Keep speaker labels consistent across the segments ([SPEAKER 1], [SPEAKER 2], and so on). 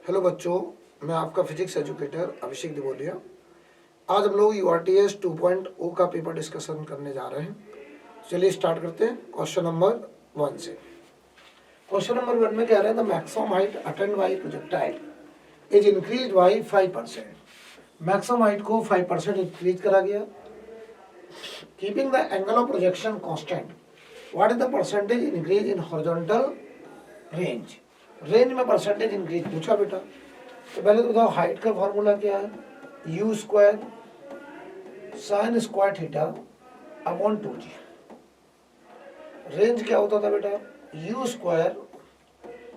[SPEAKER 1] Hello बच्चों, मैं आपका फिजिक्स एजुकेटर अभिषेक दिवोलिया। आज हम लोग URTS 2.0 का पेपर डिस्कशन करने जा रहे हैं। चलिए स्टार्ट करते हैं क्वेश्चन नंबर 1 से। क्वेश्चन नंबर 1 में कह रहे हैं the maximum height attend bye projectile is increase by 5%। Maximum height को 5% इंक्रीज करा गया। Keeping the angle of projection constant, what is the percentage increase in horizontal range. Range में percentage increase पूछा बेटा। तो पहले तो बताओ हाइट का फॉर्मूला क्या है, u square sine square theta upon 2g। Range क्या होता था बेटा, u square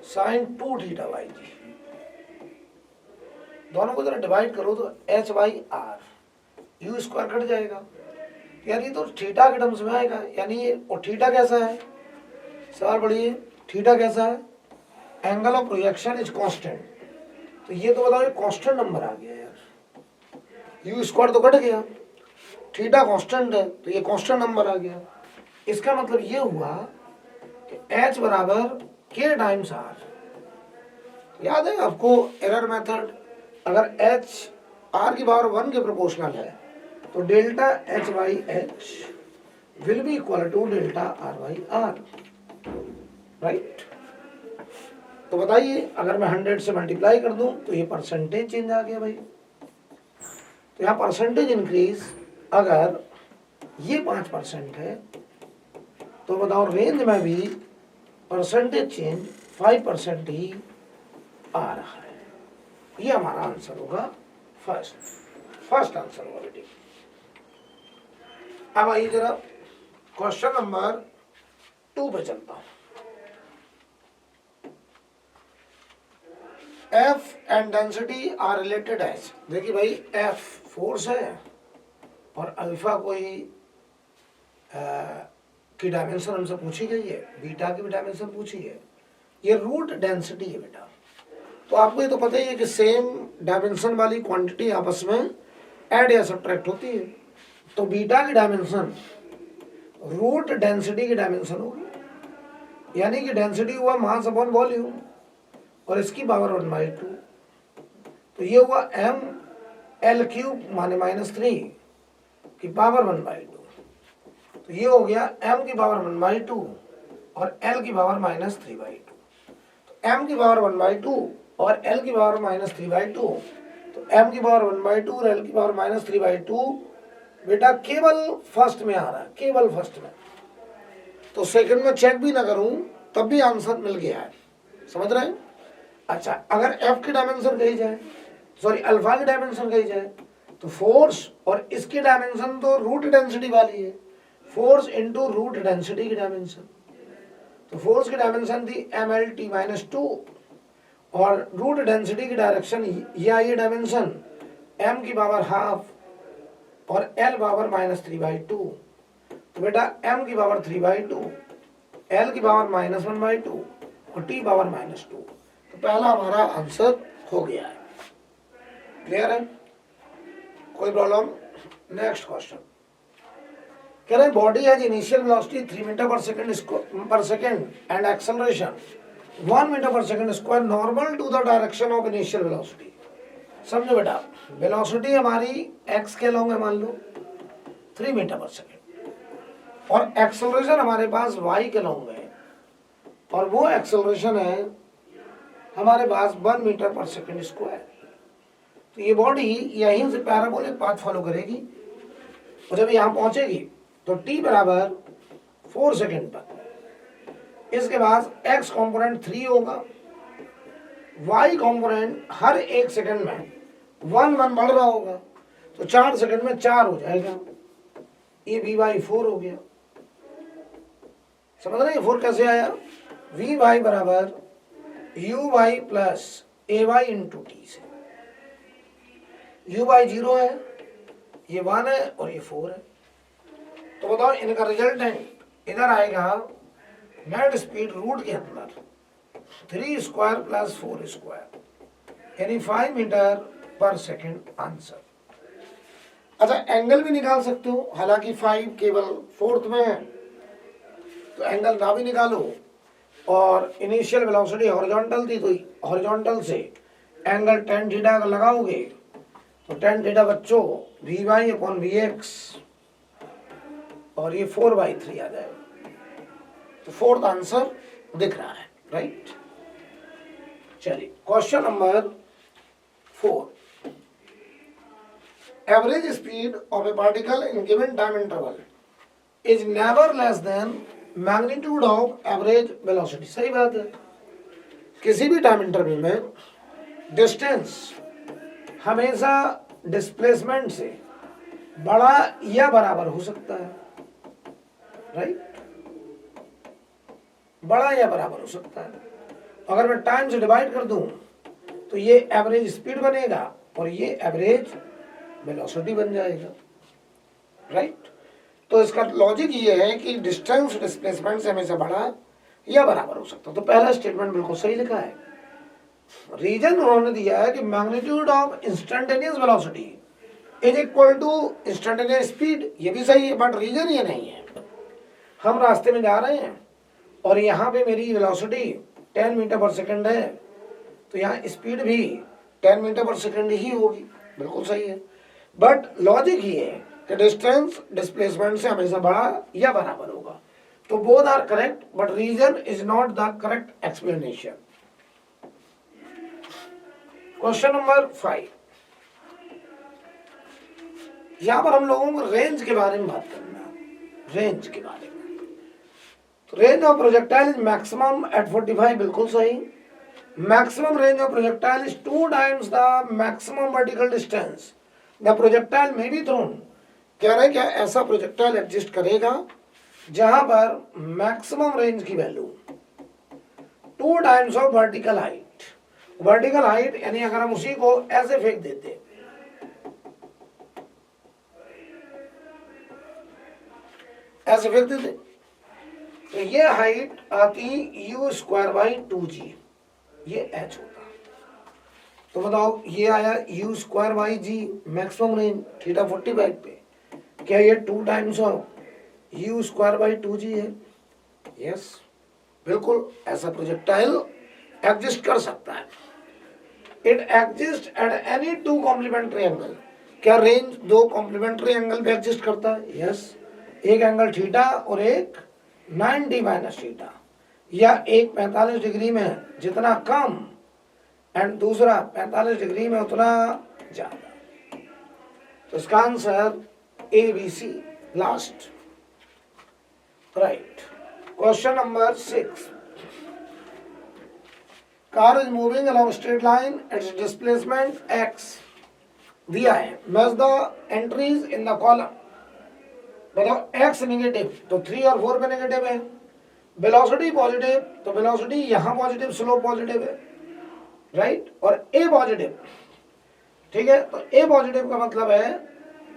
[SPEAKER 1] sine 2 theta by G. दोनों को जरा डिवाइड करो तो h by R, u square cut जाएगा, यानी तो थीटा के टर्म्स में आएगा। यानी ये और थीटा कैसा है, सवाल बढ़िए, थीटा कैसा है, angle of projection is constant. तो ये तो बताओ ये कांस्टेंट नंबर आ गया यार, यू स्क्वायर तो कट गया, थीटा कांस्टेंट है तो ये कांस्टेंट नंबर आ गया। इसका मतलब ये हुआ कि h बराबर k टाइम्स r। याद है आपको एरर मेथड, अगर h r की पावर 1 के प्रोपोर्शनल है तो delta h by h will be equal to delta r by r, right. तो बताइए अगर मैं 100 से मल्टीप्लाई कर दूं तो ये परसेंटेज चेंज आ गया भाई। तो यहाँ परसेंटेज इंक्रीज अगर ये 5% है तो बताओ रेंज में भी परसेंटेज चेंज 5% ही आ रहा है। ये हमारा आंसर होगा फर्स्ट आंसर होगा बेटी। अब आइए जरा क्वेश्चन नंबर 2 पे चलता हूं। F and density are related as. देखिए भाई F फोर्स है और अल्फा कोई की डायमेंशन हमसे पूछी गई है, बीटा की भी डायमेंशन पूछी है, ये रूट डेंसिटी है बेटा। तो आपको ये तो पता ही है कि सेम डायमेंशन वाली क्वांटिटी आपस में ऐड या सब्ट्रैक्ट होती है। तो बीटा की डायमेंशन रूट डेंसिटी की डायमेंशन होगी, यानी कि डेंसिटी हुआ मास अपॉन वॉल्यूम और इसकी पावर 1/2। तो ये हुआ m l क्यूब माने -3 की पावर 1/2। तो ये हो गया m की पावर 1/2 और l की पावर -3/2। तो m की पावर 1/2 और l की पावर -3/2, तो m की पावर 1/2 और l की पावर -3/2 बेटा केवल फर्स्ट में आ रहा है, केवल फर्स्ट में। तो सेकंड में चेक भी ना करूं तब भी आंसर मिल गया है, समझ रहे हैं। अच्छा, अगर f की डायमेंशन कही जाए, सॉरी अल्फा की डायमेंशन कही जाए, तो फोर्स और इसकी डायमेंशन तो रूट डेंसिटी वाली है, फोर्स इनटू रूट डेंसिटी की डायमेंशन। तो फोर्स की डायमेंशन थी mlt -2 और रूट डेंसिटी की डायरेक्शन ये डायमेंशन m की पावर हाफ और l पावर -3/2। तो बेटा m की पावर 3/2, l की पावर -1/2 और t पावर -2। तो पहला हमारा आंसर हो गया है। क्लियर है, कोई प्रॉब्लम। नेक्स्ट क्वेश्चन कह रहे हैं body has initial velocity 3 meter पर सेकंड एंड एक्सेलरेशन 1 मीटर पर second square normal to the direction of initial velocity. समझो बेटा, वेलोसिटी हमारी x के लॉन्ग है, मान लो 3 मीटर पर सेकंड, और एक्सेलरेशन हमारे पास y के लॉन्ग है और वो एक्सेलरेशन है हमारे पास 1 मीटर पर सेकंड स्क्वायर। तो ये बॉडी यहीं से पैराबोलिक पाथ फॉलो करेगी और जब यहाँ पहुंचेगी तो t बराबर 4 सेकंड पर, इसके बाद x कंपोनेंट 3 होगा, y कंपोनेंट हर 1 सेकंड में 1 बढ़ रहा होगा, तो 4 सेकंड में 4 हो जाएगा, ये v/4 हो गया। समझ रहे हैं 4 कैसे आया, v/ बराबर u/+ ay इंटू टी से। u/0 है, ये 1 है और ये 4 है। तो बताओ इनका रिजल्टेंट इधर आएगा नेट स्पीड रूट के अंदर 3 स्क्वायर प्लस 4 स्क्वायर, यानी 5 मीटर पर सेकंड आंसर। अच्छा, एंगल भी निकाल सकते हो, हालांकि 5 केवल फोर्थ में है तो एंगल ना भी निकालो, और इनिशियल वेलोसिटी हॉरिजॉन्टल थी तो हॉरिजॉन्टल से एंगल tan थीटा अगर लगाओगे तो tan थीटा बच्चों Vy/Vx और ये 4/3 आ जाएगा। तो फोर्थ आंसर दिख रहा है, राइट। चलिए question number 4, average speed of A particle in given time interval is never less than magnitude of average velocity. सही बात है, किसी भी टाइम इंटरवल में डिस्टेंस हमेशा डिस्प्लेसमेंट से बड़ा या बराबर हो सकता है, राइट, बड़ा या बराबर हो सकता है। अगर मैं टाइम से डिवाइड कर दूं तो ये एवरेज स्पीड बनेगा और ये एवरेज वेलोसिटी बन जाएगा, राइट। तो इसका लॉजिक ये है कि डिस्टेंस डिस्प्लेसमेंट से हमेशा बड़ा या बराबर हो सकता है। तो पहला स्टेटमेंट बिल्कुल सही लिखा है। रीजन उन्होंने दिया है कि magnitude of instantaneous velocity is equal to instantaneous speed, ये भी सही है, बट रीजन ये नहीं है। हम रास्ते में जा रहे हैं और यहाँ पे मेरी वेलोसिटी 10 मीटर पर सेकंड है, तो यहाँ स्पीड भी 10 मीटर पर सेकंड ही होगी, बिल्कुल सही है। बट लॉजिक ये है कि डिस्टेंस डिस्प्लेसमेंट से हमेशा बड़ा या बराबर होगा। तो both are correct, but reason is not the correct explanation. Question number 5, यहां पर हम लोगों को रेंज के बारे में बात करना है, रेंज के बारे में। तो range of projectile is maximum at 45, बिल्कुल सही। Maximum range of projectile is 2 times the maximum vertical distance the projectile may be thrown. कह रहे हैं क्या ऐसा प्रोजेक्टाइल एग्जिस्ट करेगा जहां पर मैक्सिमम रेंज की value 2 times of vertical height. Vertical height यानी अगर हम उसी को ऐसे फेंक देते, ऐसे फेंक देते, तो ये हाइट आती u²/2g, ये h होता। तो बताओ ये आया u²/g मैक्सिमम रेंज थीटा 45 पे, क्या ये 2 times ऑफ u²/2g है? यस, बिल्कुल ऐसा प्रोजेक्टाइल एग्जिस्ट कर सकता है। It exist at any 2 complementary angle. क्या रेंज 2 कॉम्प्लीमेंट्री एंगल पे एग्जिस्ट करता है? यस, एक एंगल थीटा और एक 90 - थीटा, या एक 45 डिग्री में जितना कम एंड दूसरा 45 डिग्री में उतना ज्यादा। तो इसका answer ABC last, right. Question number 6, car is moving along straight line, its displacement x दिया है। Match the entries in the column. बताओ x नेगेटिव तो 3 और 4 पे नेगेटिव है, वेलोसिटी पॉजिटिव तो वेलोसिटी यहाँ पॉजिटिव, स्लोप पॉजिटिव है, राइट, और a पॉजिटिव, ठीक है। तो a पॉजिटिव का मतलब है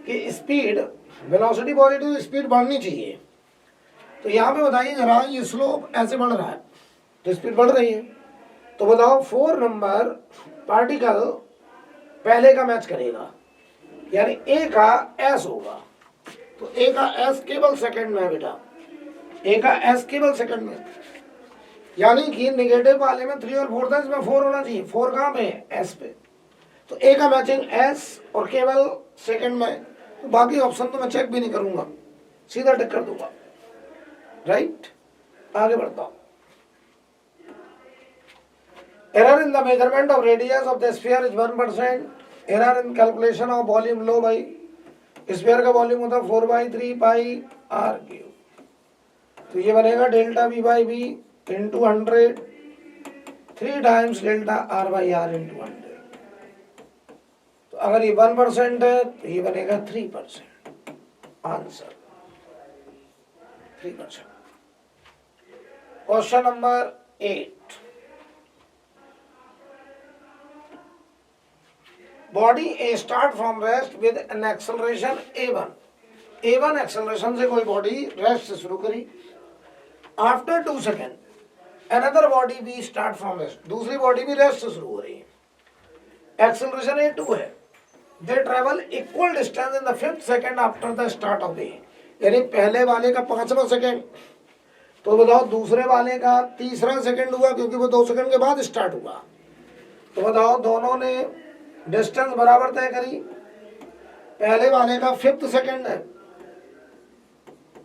[SPEAKER 1] कि स्पीड, वेलोसिटी पॉजिटिव, स्पीड बढ़नी चाहिए। तो यहाँ पे बताइए जरा, ये स्लोप ऐसे बढ़ रहा है तो स्पीड बढ़ रही है। तो बताओ 4 नंबर पार्टिकल पहले का मैच करेगा, यानी A का S होगा। तो A का S केवल सेकंड में है बेटा, A का S केवल सेकंड में, यानी कि नेगेटिव वाले में 3 और 4 था, इसमें 4 होना चाहिए। 4 कहाँ पे है? S पे। तो A का मैचिंग S और केवल सेकंड में, तो बाकी ऑप्शन तो मैं चेक भी नहीं करूंगा, सीधा टिक कर दूंगा, राइट। आगे बढ़ता हूं। Error in the measurement of radius of the sphere is 1%. Error in calculation of volume लो भाई, स्फीयर का वॉल्यूम होता है 4/3 पाई r क्यूब। तो ये बनेगा delta v/v into 100, 3 times delta r/r into 100। तो अगर ये 1% है तो ये बनेगा 3%। Answer 3%। Question number 8, body A start from rest with an acceleration a1। a1 acceleration से कोई बॉडी रेस्ट से शुरू करी। After 2 second another body B start from rest, दूसरी बॉडी भी रेस्ट से शुरू हो रही है। एक्सेलरेशन a2 है। They travel equal distance in the 5th second after the start of A, यानी पहले वाले का 5वां सेकेंड, तो बताओ दूसरे वाले का 3रा सेकेंड हुआ क्योंकि वो 2 सेकेंड के बाद स्टार्ट हुआ। तो बताओ दोनों ने डिस्टेंस बराबर तय करी, पहले वाले का 5th सेकंड है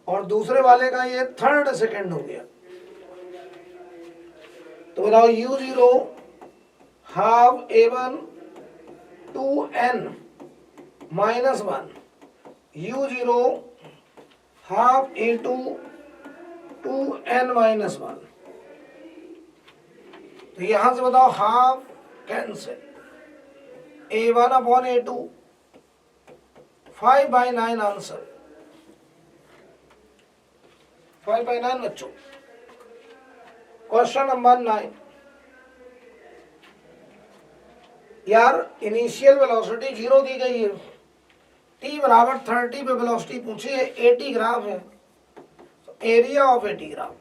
[SPEAKER 1] और दूसरे वाले का ये 3rd सेकंड हो गया। तो बताओ u0 half a1 2n minus 1, u0 half a2 2n minus 1। तो यहां से बताओ half cancel, a1 upon a2 5/9 answer, 5/9 बच्चों। क्वेश्चन नंबर 9, यार इनिशियल वेलोसिटी 0 दी गई है, t बराबर 30 पे वेलोसिटी पूछी है, 80 ग्राम है, तो एरिया ऑफ 80 ग्राम,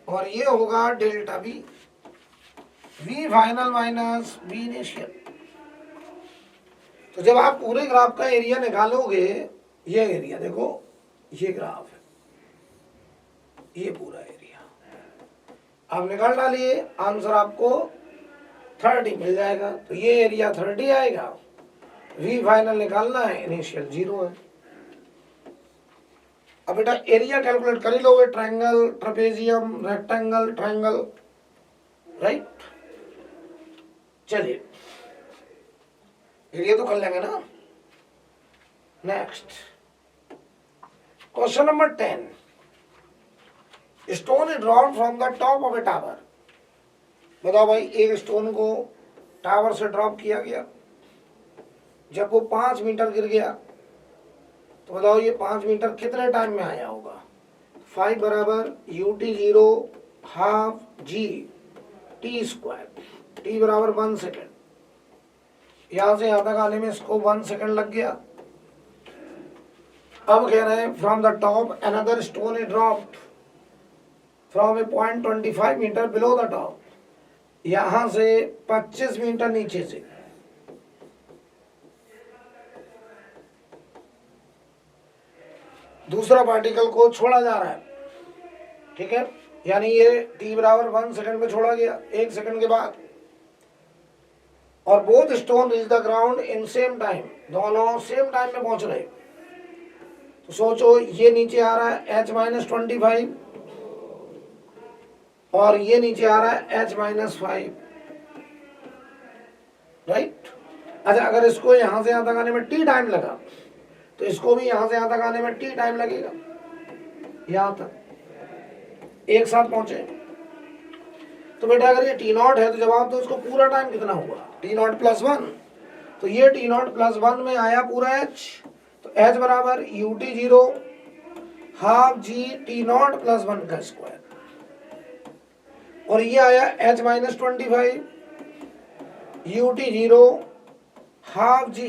[SPEAKER 1] और ये होगा delta v, v final minus v initial. तो जब आप पूरे ग्राफ का एरिया निकालोगे, ये एरिया देखो, ये ग्राफ है, ये पूरा एरिया आप निकाल डालिए, आंसर आपको 30 मिल जाएगा। तो ये एरिया 30 आएगा, v फाइनल निकालना है, इनिशियल 0 है। अब बेटा एरिया कैलकुलेट कर ही लोगे, triangle, trapezium, rectangle, triangle, right. चलिए एरिया तो कर लेंगे ना। Next question number 10, stone is dropped from the top of A tower. बताओ भाई, एक स्टोन को टावर से ड्रॉप किया गया, जब वो 5 मीटर गिर गया, तो बताओ ये 5 मीटर कितने टाइम में आया होगा। 5 बराबर ut0 half g t square, t बराबर 1 सेकेंड। यहां से यहां तक आने में इसको 1 सेकेंड लग गया। अब कह रहे हैं from the top another stone is dropped from a point 25 meter below the top, यहां से 25 मीटर नीचे से दूसरा पार्टिकल को छोड़ा जा रहा है, ठीक है, यानी ये t बराबर 1 सेकेंड में छोड़ा गया, 1 सेकेंड के बाद, और both stone reach the ground in same time, दोनों सेम टाइम में पहुंच रहे। तो सोचो ये नीचे आ रहा है h-25 और ये नीचे आ रहा है h-5, राइट। अच्छा, अगर इसको यहां से यहां तक आने में t टाइम लगा, तो इसको भी यहां से यहां तक आने में t टाइम लगेगा, यहां तक एक साथ पहुंचे। तो बेटा अगर ये t0 है तो जवाब दो, इसको पूरा टाइम कितना हुआ, t0 + 1। तो ये t0 + 1 में आया पूरा h, तो h बराबर ut0 हाफ g t0 + 1 का स्क्वायर, और ये आया h-25 ut0 half g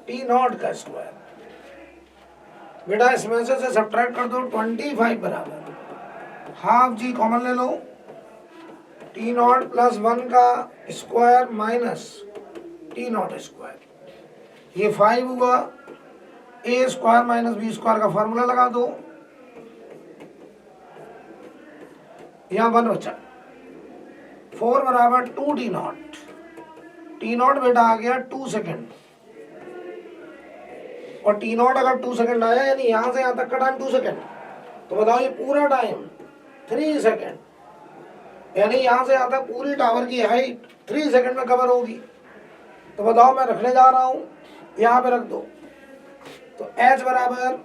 [SPEAKER 1] t0 का स्क्वायर। बेटा इसमें से सब्ट्रैक्ट कर दो, 25 बराबर हाफ जी कॉमन ले लो, t0 + 1 का स्क्वायर माइनस t0 स्क्वायर, ये 5 हुआ, a square minus b square का फॉर्मूला लगा दो, यहाँ 1 बचा, 4 बराबर 2 t0, t0 बेटा आ गया 2 सेकेंड, और t0 अगर 2 सेकेंड आया यानी यहां से यहां तक का टाइम 2 सेकेंड, तो बताओ ये पूरा टाइम 3 सेकेंड, यानी यहां से यहां तक पूरी टावर की हाइट 3 सेकेंड में कवर होगी। तो बताओ मैं रखने जा रहा हूं, यहां पे रख दो, तो h बराबर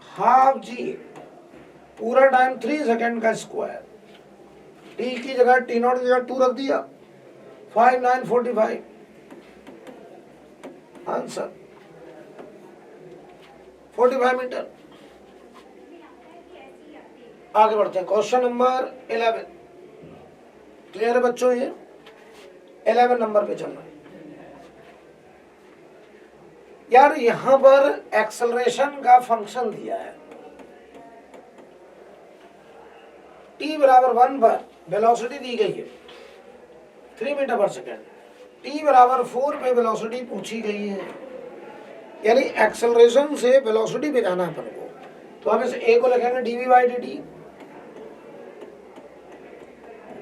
[SPEAKER 1] हाफ जी पूरा टाइम 3 सेकेंड का स्क्वायर, t की जगह t0 की जगह 2 रख दिया, 5 9 45 आंसर 45 मीटर। आगे बढ़ते हैं, क्वेश्चन नंबर 11। क्लियर है बच्चों, ये 11 नंबर पे चलना है। यार यहां पर एक्सेलरेशन का फंक्शन दिया है, t बराबर 1 पर वेलोसिटी दी गई है 3 मीटर पर सेकेंड, t बराबर 4 पे वेलोसिटी पूछी गई है, यानी एक्सेलरेशन से वेलोसिटी पे जाना है अपन को। तो हम इस a को लिखेंगे dv/dt,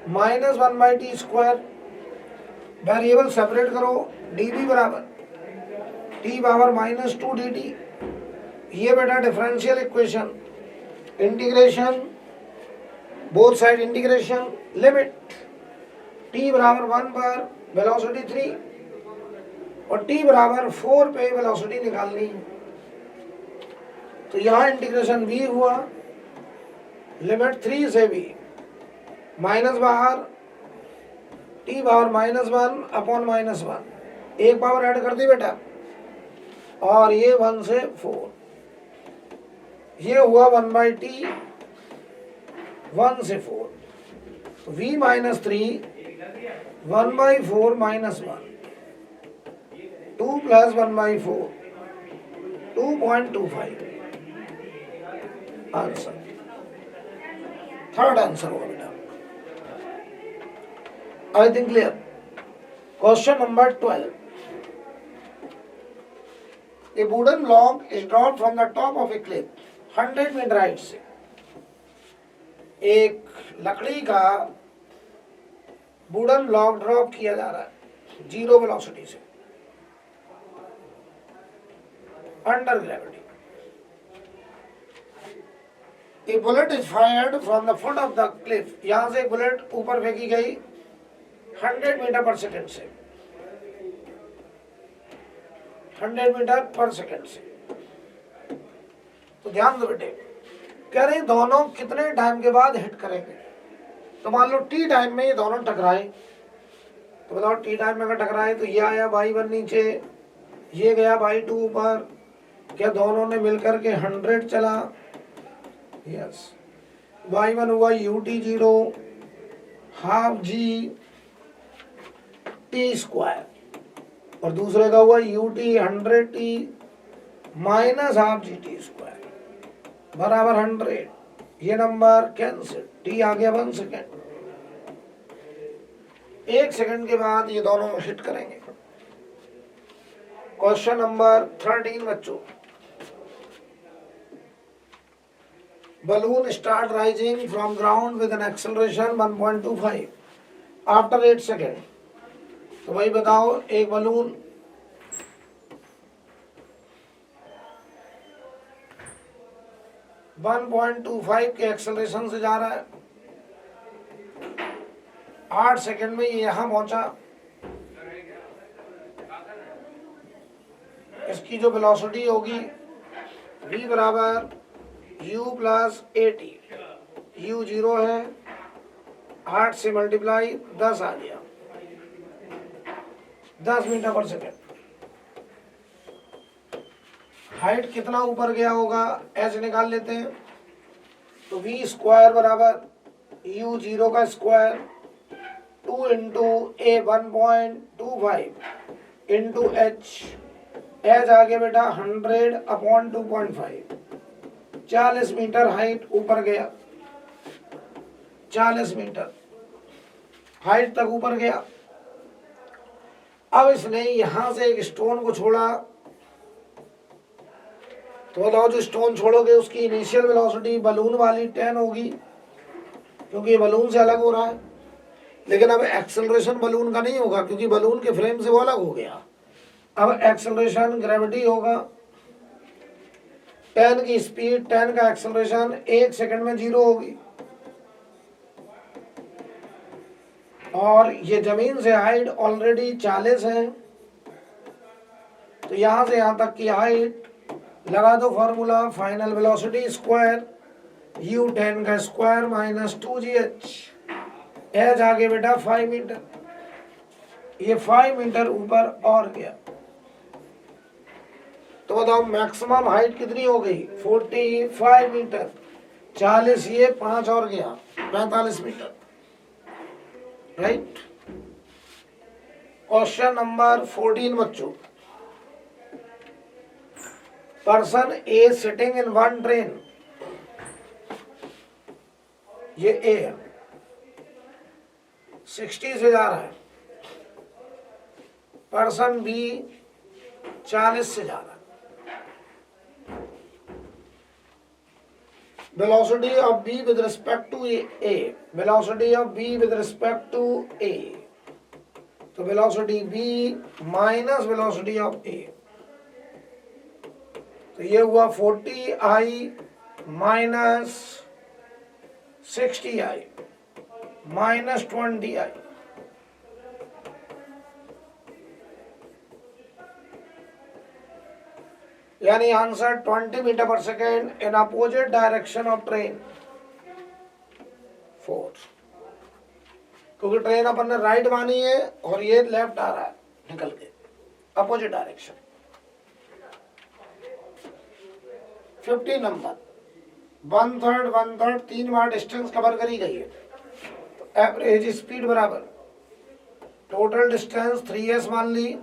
[SPEAKER 1] minus 1/t²। Variable separate करो, dv बराबर t⁻⁻2 dt। ये बेटा differential equation, integration, both side integration, limit t बराबर 1 पर वेलोसिटी 3 और t बराबर 4 पे वेलोसिटी निकालनी है। तो यहाँ इंटीग्रेशन v हुआ, लिमिट 3 से v, माइनस बाहर t⁻⁻1/-1, एक पावर ऐड कर दी बेटा, और ये 1 से 4, ये हुआ 1/t 1 से 4। तो v minus 3 1/4 minus 1, 2 plus 1/4 2.25 answer. Third answer होगा बेटा। आई think clear. Question number 12। A wooden log is dropped from the top of a cliff 100 meter height से। एक लकड़ी का वुडन लॉग ड्रॉप किया जा रहा है 0 वेलोसिटी से under gravity. A bullet is fired from the foot of the cliff। यहां से बुलेट ऊपर फेंकी गई 100 मीटर पर सेकेंड से, 100 मीटर पर सेकेंड से। तो ध्यान दो बेटे, कह रहे दोनों कितने टाइम के बाद हिट करेंगे। तो मान लो टी टाइम में ये दोनों टकराए, तो बताओ टी टाइम में अगर टकराए तो ये आया y1 नीचे, ये गया y2 ऊपर, क्या दोनों ने मिलकर के 100 चला? यस। y1 हुआ ut0 हाफ जी t² और दूसरे का हुआ ut 100t माइनस हाफ जी t² बराबर 100। ये नंबर कैंसिल, t आ गया 1 सेकेंड। 1 सेकेंड के बाद ये दोनों हिट करेंगे। क्वेश्चन नंबर 13 बच्चों। balloon start rising from ground with an acceleration 1.25 after 8 second. तो भाई बताओ, एक बलून वन 1.25 के एक्सेलरेशन से जा रहा है, 8 सेकेंड में ये यहां पहुंचा। इसकी जो वेलोसिटी होगी v बराबर u प्लस AT, u 0 है, 8 से मल्टीप्लाई 10 आ गया, 10 मीटर पर सेकेंड। हाइट कितना ऊपर गया होगा ऐसे निकाल लेते हैं। तो v² बराबर u0 का square 2 into a 1.25 into h आ गया बेटा 100/2.5, 40 मीटर हाइट ऊपर गया, 40 मीटर हाइट तक ऊपर गया। अब इसने यहां से एक स्टोन को छोड़ा, तो बताओ जो स्टोन छोड़ोगे उसकी इनिशियल वेलोसिटी बलून वाली 10 होगी, क्योंकि ये बलून से अलग हो रहा है। लेकिन अब एक्सेलरेशन बलून का नहीं होगा, क्योंकि बलून के फ्रेम से वो अलग हो गया। अब एक्सेलरेशन ग्रेविटी होगा, 10 की स्पीड, 10 का एक्सेलरेशन 1 सेकंड में 0 होगी। और ये जमीन से हाइट ऑलरेडी 40 है, तो यहां से यहां तक की हाइट लगा दो formula, final velocity square u10 का स्क्वायर माइनस 2gh, एच आगे बेटा 5 मीटर, ये 5 मीटर ऊपर और गया। तो बताओ मैक्सिमम हाइट कितनी हो गई 45 मीटर, 40 ये 5 और गया 45 मीटर, राइट। क्वेश्चन नंबर 14 बच्चों। Person A sitting in one train, ये ए है, 60 से जा रहा है। पर्सन बी 40 से जा रहा है। velocity of B with respect to A, velocity of B with respect to A, तो velocity B minus velocity of A, तो ये हुआ 40I minus 60I minus 20I, यानी आंसर 20 मीटर पर second in opposite direction of train 4, क्योंकि train अपन ने right मानी है और ये लेफ्ट आ रहा है निकल के अपोजिट डायरेक्शन। 50 नंबर, 1/3 3 बार डिस्टेंस कवर करी गई है, तो एवरेज स्पीड बराबर टोटल डिस्टेंस 3s मान ली,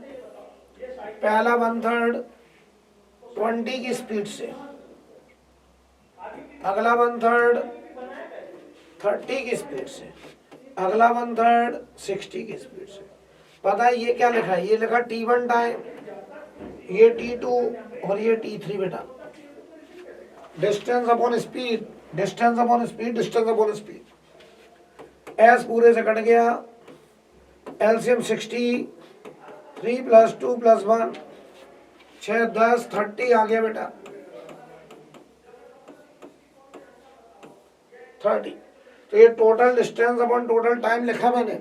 [SPEAKER 1] पहला 1/3 20 की स्पीड से, अगला 1/3 30 की स्पीड से, अगला 1/3 60 की स्पीड से। पता है ये क्या लिखा है? ये लिखा T1 टाइम, ये T2 और ये T3 बेटा। Distance upon speed, distance upon speed, distance upon speed. S पूरे से कट गया, एलसीएम 60, 3 + 2 + 1 6 10 30 आ गया बेटा 30। तो ये total distance upon total time लिखा मैंने,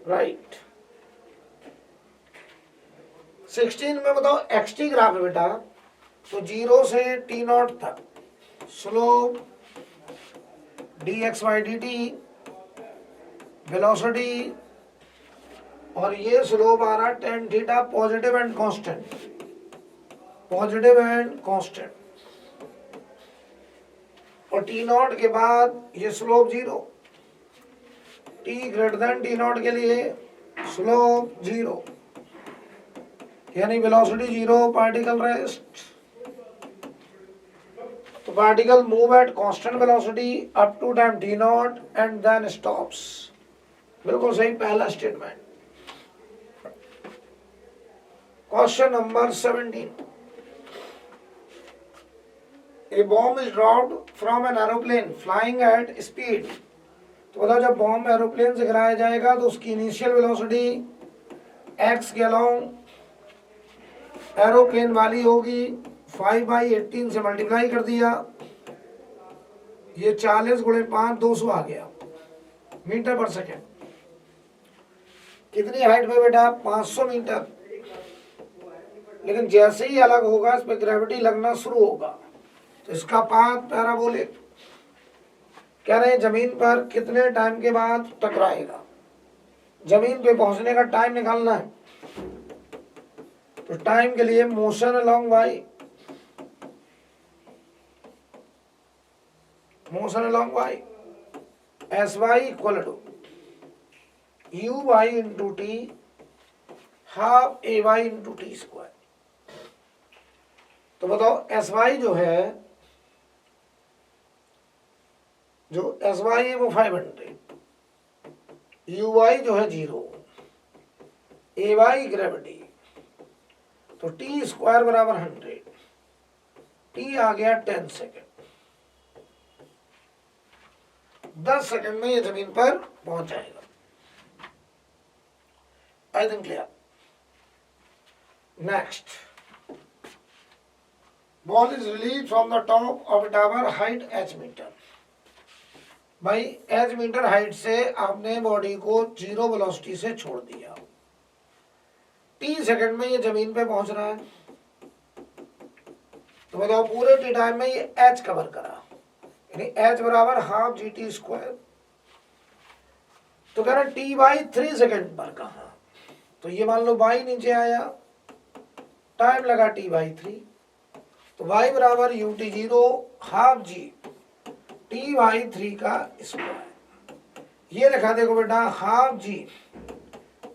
[SPEAKER 1] राइट। 16 में बताओ एक्सटी ग्राफ है बेटा, तो 0 से T0 तक स्लोप dx/dt, वेलोसिटी, और ये स्लोप आ रहा tan theta positive and constant, positive and constant, और T0 के बाद ये स्लोप 0, T > T0 के लिए स्लोप 0, यानी वेलोसिटी 0, पार्टिकल रेस्ट। तो particle move at constant velocity up to time T0 and then stops. बिल्कुल सही पहला statement. Question number 17, A bomb is dropped from an aeroplane flying at speed। तो बताओ जब बॉम्ब एरोप्लेन से गिराया जाएगा तो उसकी इनिशियल वेलोसिटी x के अलोंग एरोप्लेन वाली होगी, 5/18 से मल्टीप्लाई कर दिया, ये 40 × 5 200 आ गया मीटर पर सेकेंड। कितनी हाइट पे बेटा? 500 मीटर। लेकिन जैसे ही अलग होगा इस पे ग्रेविटी लगना शुरू होगा, तो इसका पाथ पैराबोलिक। कह रहे हैं जमीन पर कितने टाइम के बाद टकराएगा, जमीन पे पहुंचने का टाइम निकालना है। तो टाइम के लिए motion along y, motion along y SY = UY × T half AY × T²। तो बताओ SY जो है, जो SY है वो 500, UY जो है 0, AY ग्रेविटी, तो T² = 100, T आ गया 10 सेकेंड। 10 सेकेंड में ये जमीन पर पहुंच जाएगा। I think clear. Next, ball is release from the top of tower, height h meter. भाई h मीटर हाइट से आपने बॉडी को 0 वेलोसिटी से छोड़ दिया, t सेकंड में ये जमीन पे पहुंच रहा है। तो बताओ पूरे t टाइम में ये h कवर करा, यानी h = ½ gt²। तो कह रहा T/3 सेकंड पर कहा, तो ये मान लो y नीचे आया, टाइम लगा T/3, तो y = ut0 ½ g T/3 का स्क्वायर। ये लिखा देखो बेटा ½ g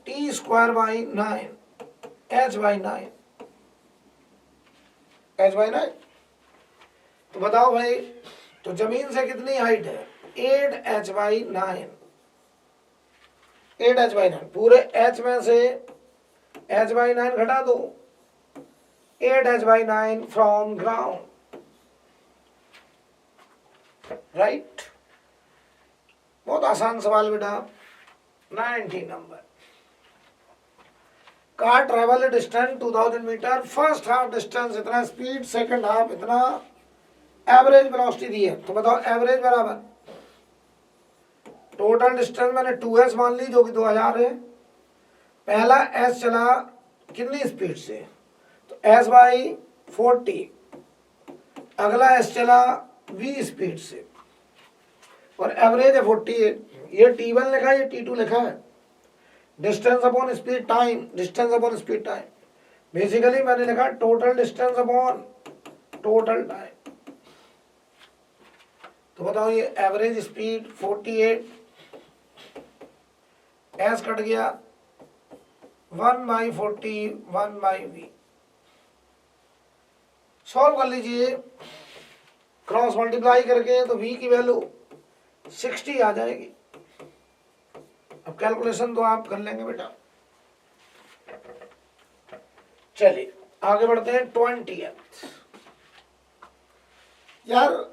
[SPEAKER 1] T²/9 h/9, h/9। तो बताओ भाई, तो जमीन से कितनी हाइट है? 8h/9, 8h/9। पूरे h में से h/9 घटा दो, 8h/9 फ्रॉम ग्राउंड। राइट। बहुत आसान सवाल बेटा। 90 number. Car travel distance 2000 meter, first half distance इतना स्पीड, सेकंड हाफ इतना, एवरेज वेलोसिटी दी है, तो बताओ एवरेज बराबर टोटल डिस्टेंस मैंने 2s मान ली जो कि 2000 है। पहला s चला कितनी स्पीड से, तो s बाई 40, अगला s चला v स्पीड से और एवरेज है 48। ये t1 लिखा है, ये t2 लिखा है। Distance upon speed time, distance upon speed time, basically मैंने लिखा total distance upon total time. तो बताओ ये एवरेज स्पीड 48, एस कट गया 1/40 1/v। सॉल्व कर लीजिए क्रॉस मल्टीप्लाई करके, तो v की वैल्यू 60 आ जाएगी। अब कैलकुलेशन तो आप कर लेंगे बेटा। चलिए आगे बढ़ते हैं 20th। यार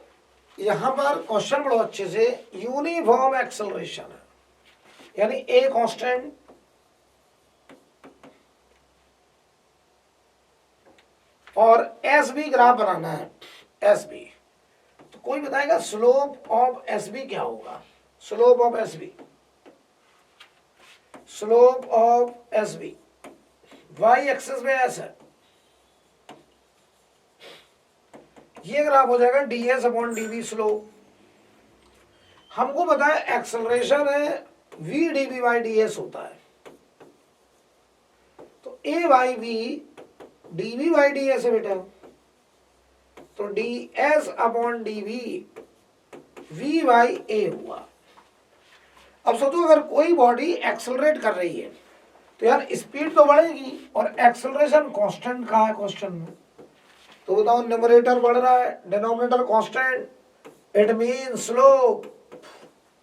[SPEAKER 1] यहां पर क्वेश्चन बड़ो अच्छे से, यूनिफॉर्म एक्सेलरेशन है, यानी ए कांस्टेंट और एस बी ग्राफ बनाना है। एस बी तो कोई बताएगा स्लोप ऑफ एस बी क्या होगा? Slope of S B, slope of S B Y axis में एस है, ये ग्राफ हो जाएगा D S upon D B slope. हमको पता है एक्सेलरेशन है V D B by D S होता है, तो A by V D B by D S है बेटा, तो D S upon D V V by A हुआ। अब सोचो अगर कोई बॉडी एक्सेलरेट कर रही है तो यार स्पीड तो बढ़ेगी और एक्सेलरेशन कांस्टेंट कहाँ है क्वेश्चन में, तो बताओ न्यूमरेटर बढ़ रहा है, denominator constant, it mean slope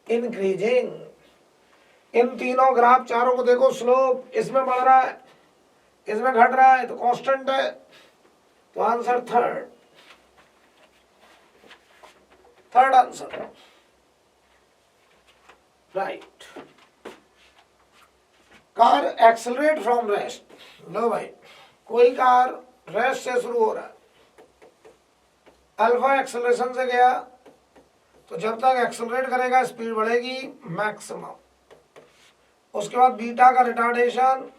[SPEAKER 1] increasing. इन तीनों ग्राफ चारों को देखो, स्लोप इसमें बढ़ रहा है इसमें घट रहा है, तो कांस्टेंट है, तो answer third answer right. Car accelerate from rest, लो भाई कोई कार रेस्ट से शुरू हो रहा है, अल्फा एक्सेलरेशन से गया, तो जब तक एक्सेलरेट करेगा स्पीड बढ़ेगी मैक्सिमम, उसके बाद बीटा का रिटार्डेशन,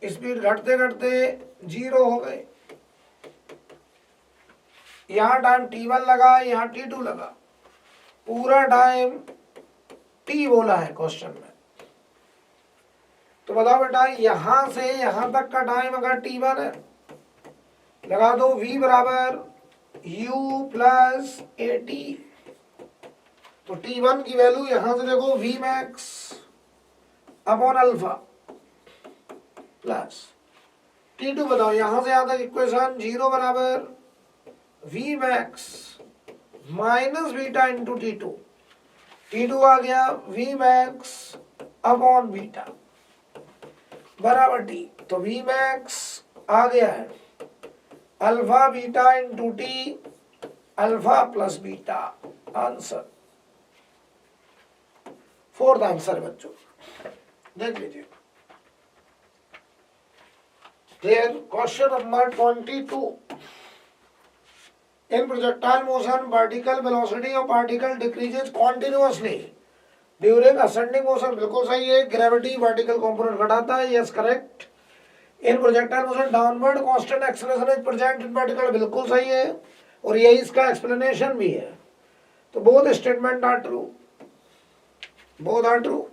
[SPEAKER 1] स्पीड घटते घटते 0 हो गई, यहां टाइम t1 लगा, यहां t2 लगा, पूरा टाइम t बोला है क्वेश्चन में। तो बताओ बेटा यहां से यहां तक का टाइम अगर t1 है, लगा दो v बराबर u प्लस ए टी, तो t1 की वैल्यू यहां से देखो v max upon alpha plus t2 बताओ यहां से यहां तक इक्वेशन 0 बराबर v max minus beta into t2, t2 आ गया v मैक्स अपॉन बीटा बराबर t, तो v मैक्स आ गया है alpha beta into T, alpha plus beta, answer fourth answer बच्चों देख लीजिए। Question number 22, in projectile motion vertical velocity of particle decreases continuously during ascending motion, बिल्कुल सही है। ग्रेविटी वर्टिकल कंपोनेंट घटाता है, yes correct. In projectile motion downward constant acceleration is present in particle, बिल्कुल सही है और यही इसका एक्सप्लेनेशन भी है। तो both statement are true, both are true.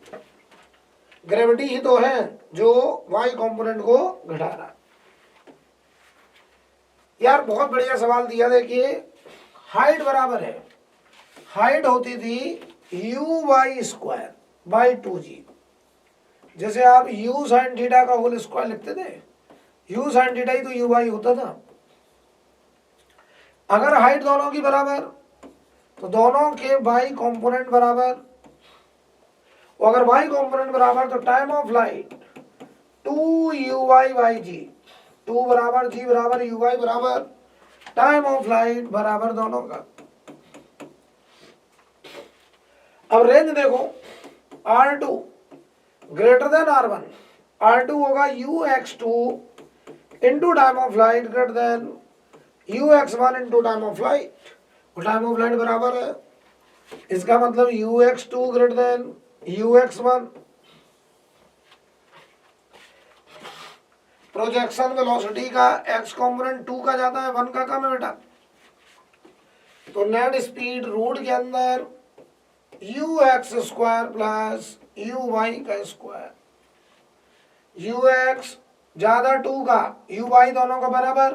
[SPEAKER 1] Gravity ही तो है जो वाई कंपोनेंट को घटा रहा है। यार बहुत बढ़िया सवाल दिया, देखिए हाइट बराबर है, हाइट होती थी u by square by 2g, जैसे आप u साइन थीटा का होल स्क्वायर लिखते थे, u साइन थीटा ही तो u बाई होता था। अगर हाइट दोनों की बराबर तो दोनों के बाई कंपोनेंट बराबर, और अगर बाई कंपोनेंट बराबर तो time of light 2u by g, 2 बराबर g बराबर u बाई बराबर टाइम ऑफ लाइट बराबर दोनों का। अब रेंज देखो, R2 greater than R1, R2 होगा UX2 into time of flight greater than UX1 into time of flight, और टाइम ऑफ फ्लाइट बराबर है, इसका मतलब UX2 greater than UX1। Projection velocity का x कॉम्पोनेंट 2 का ज्यादा है, 1 का कम है बेटा, तो नेट स्पीड रूट के अंदर ux स्क्वायर प्लस uy का स्क्वायर, ux ज्यादा 2 का, uy दोनों का बराबर,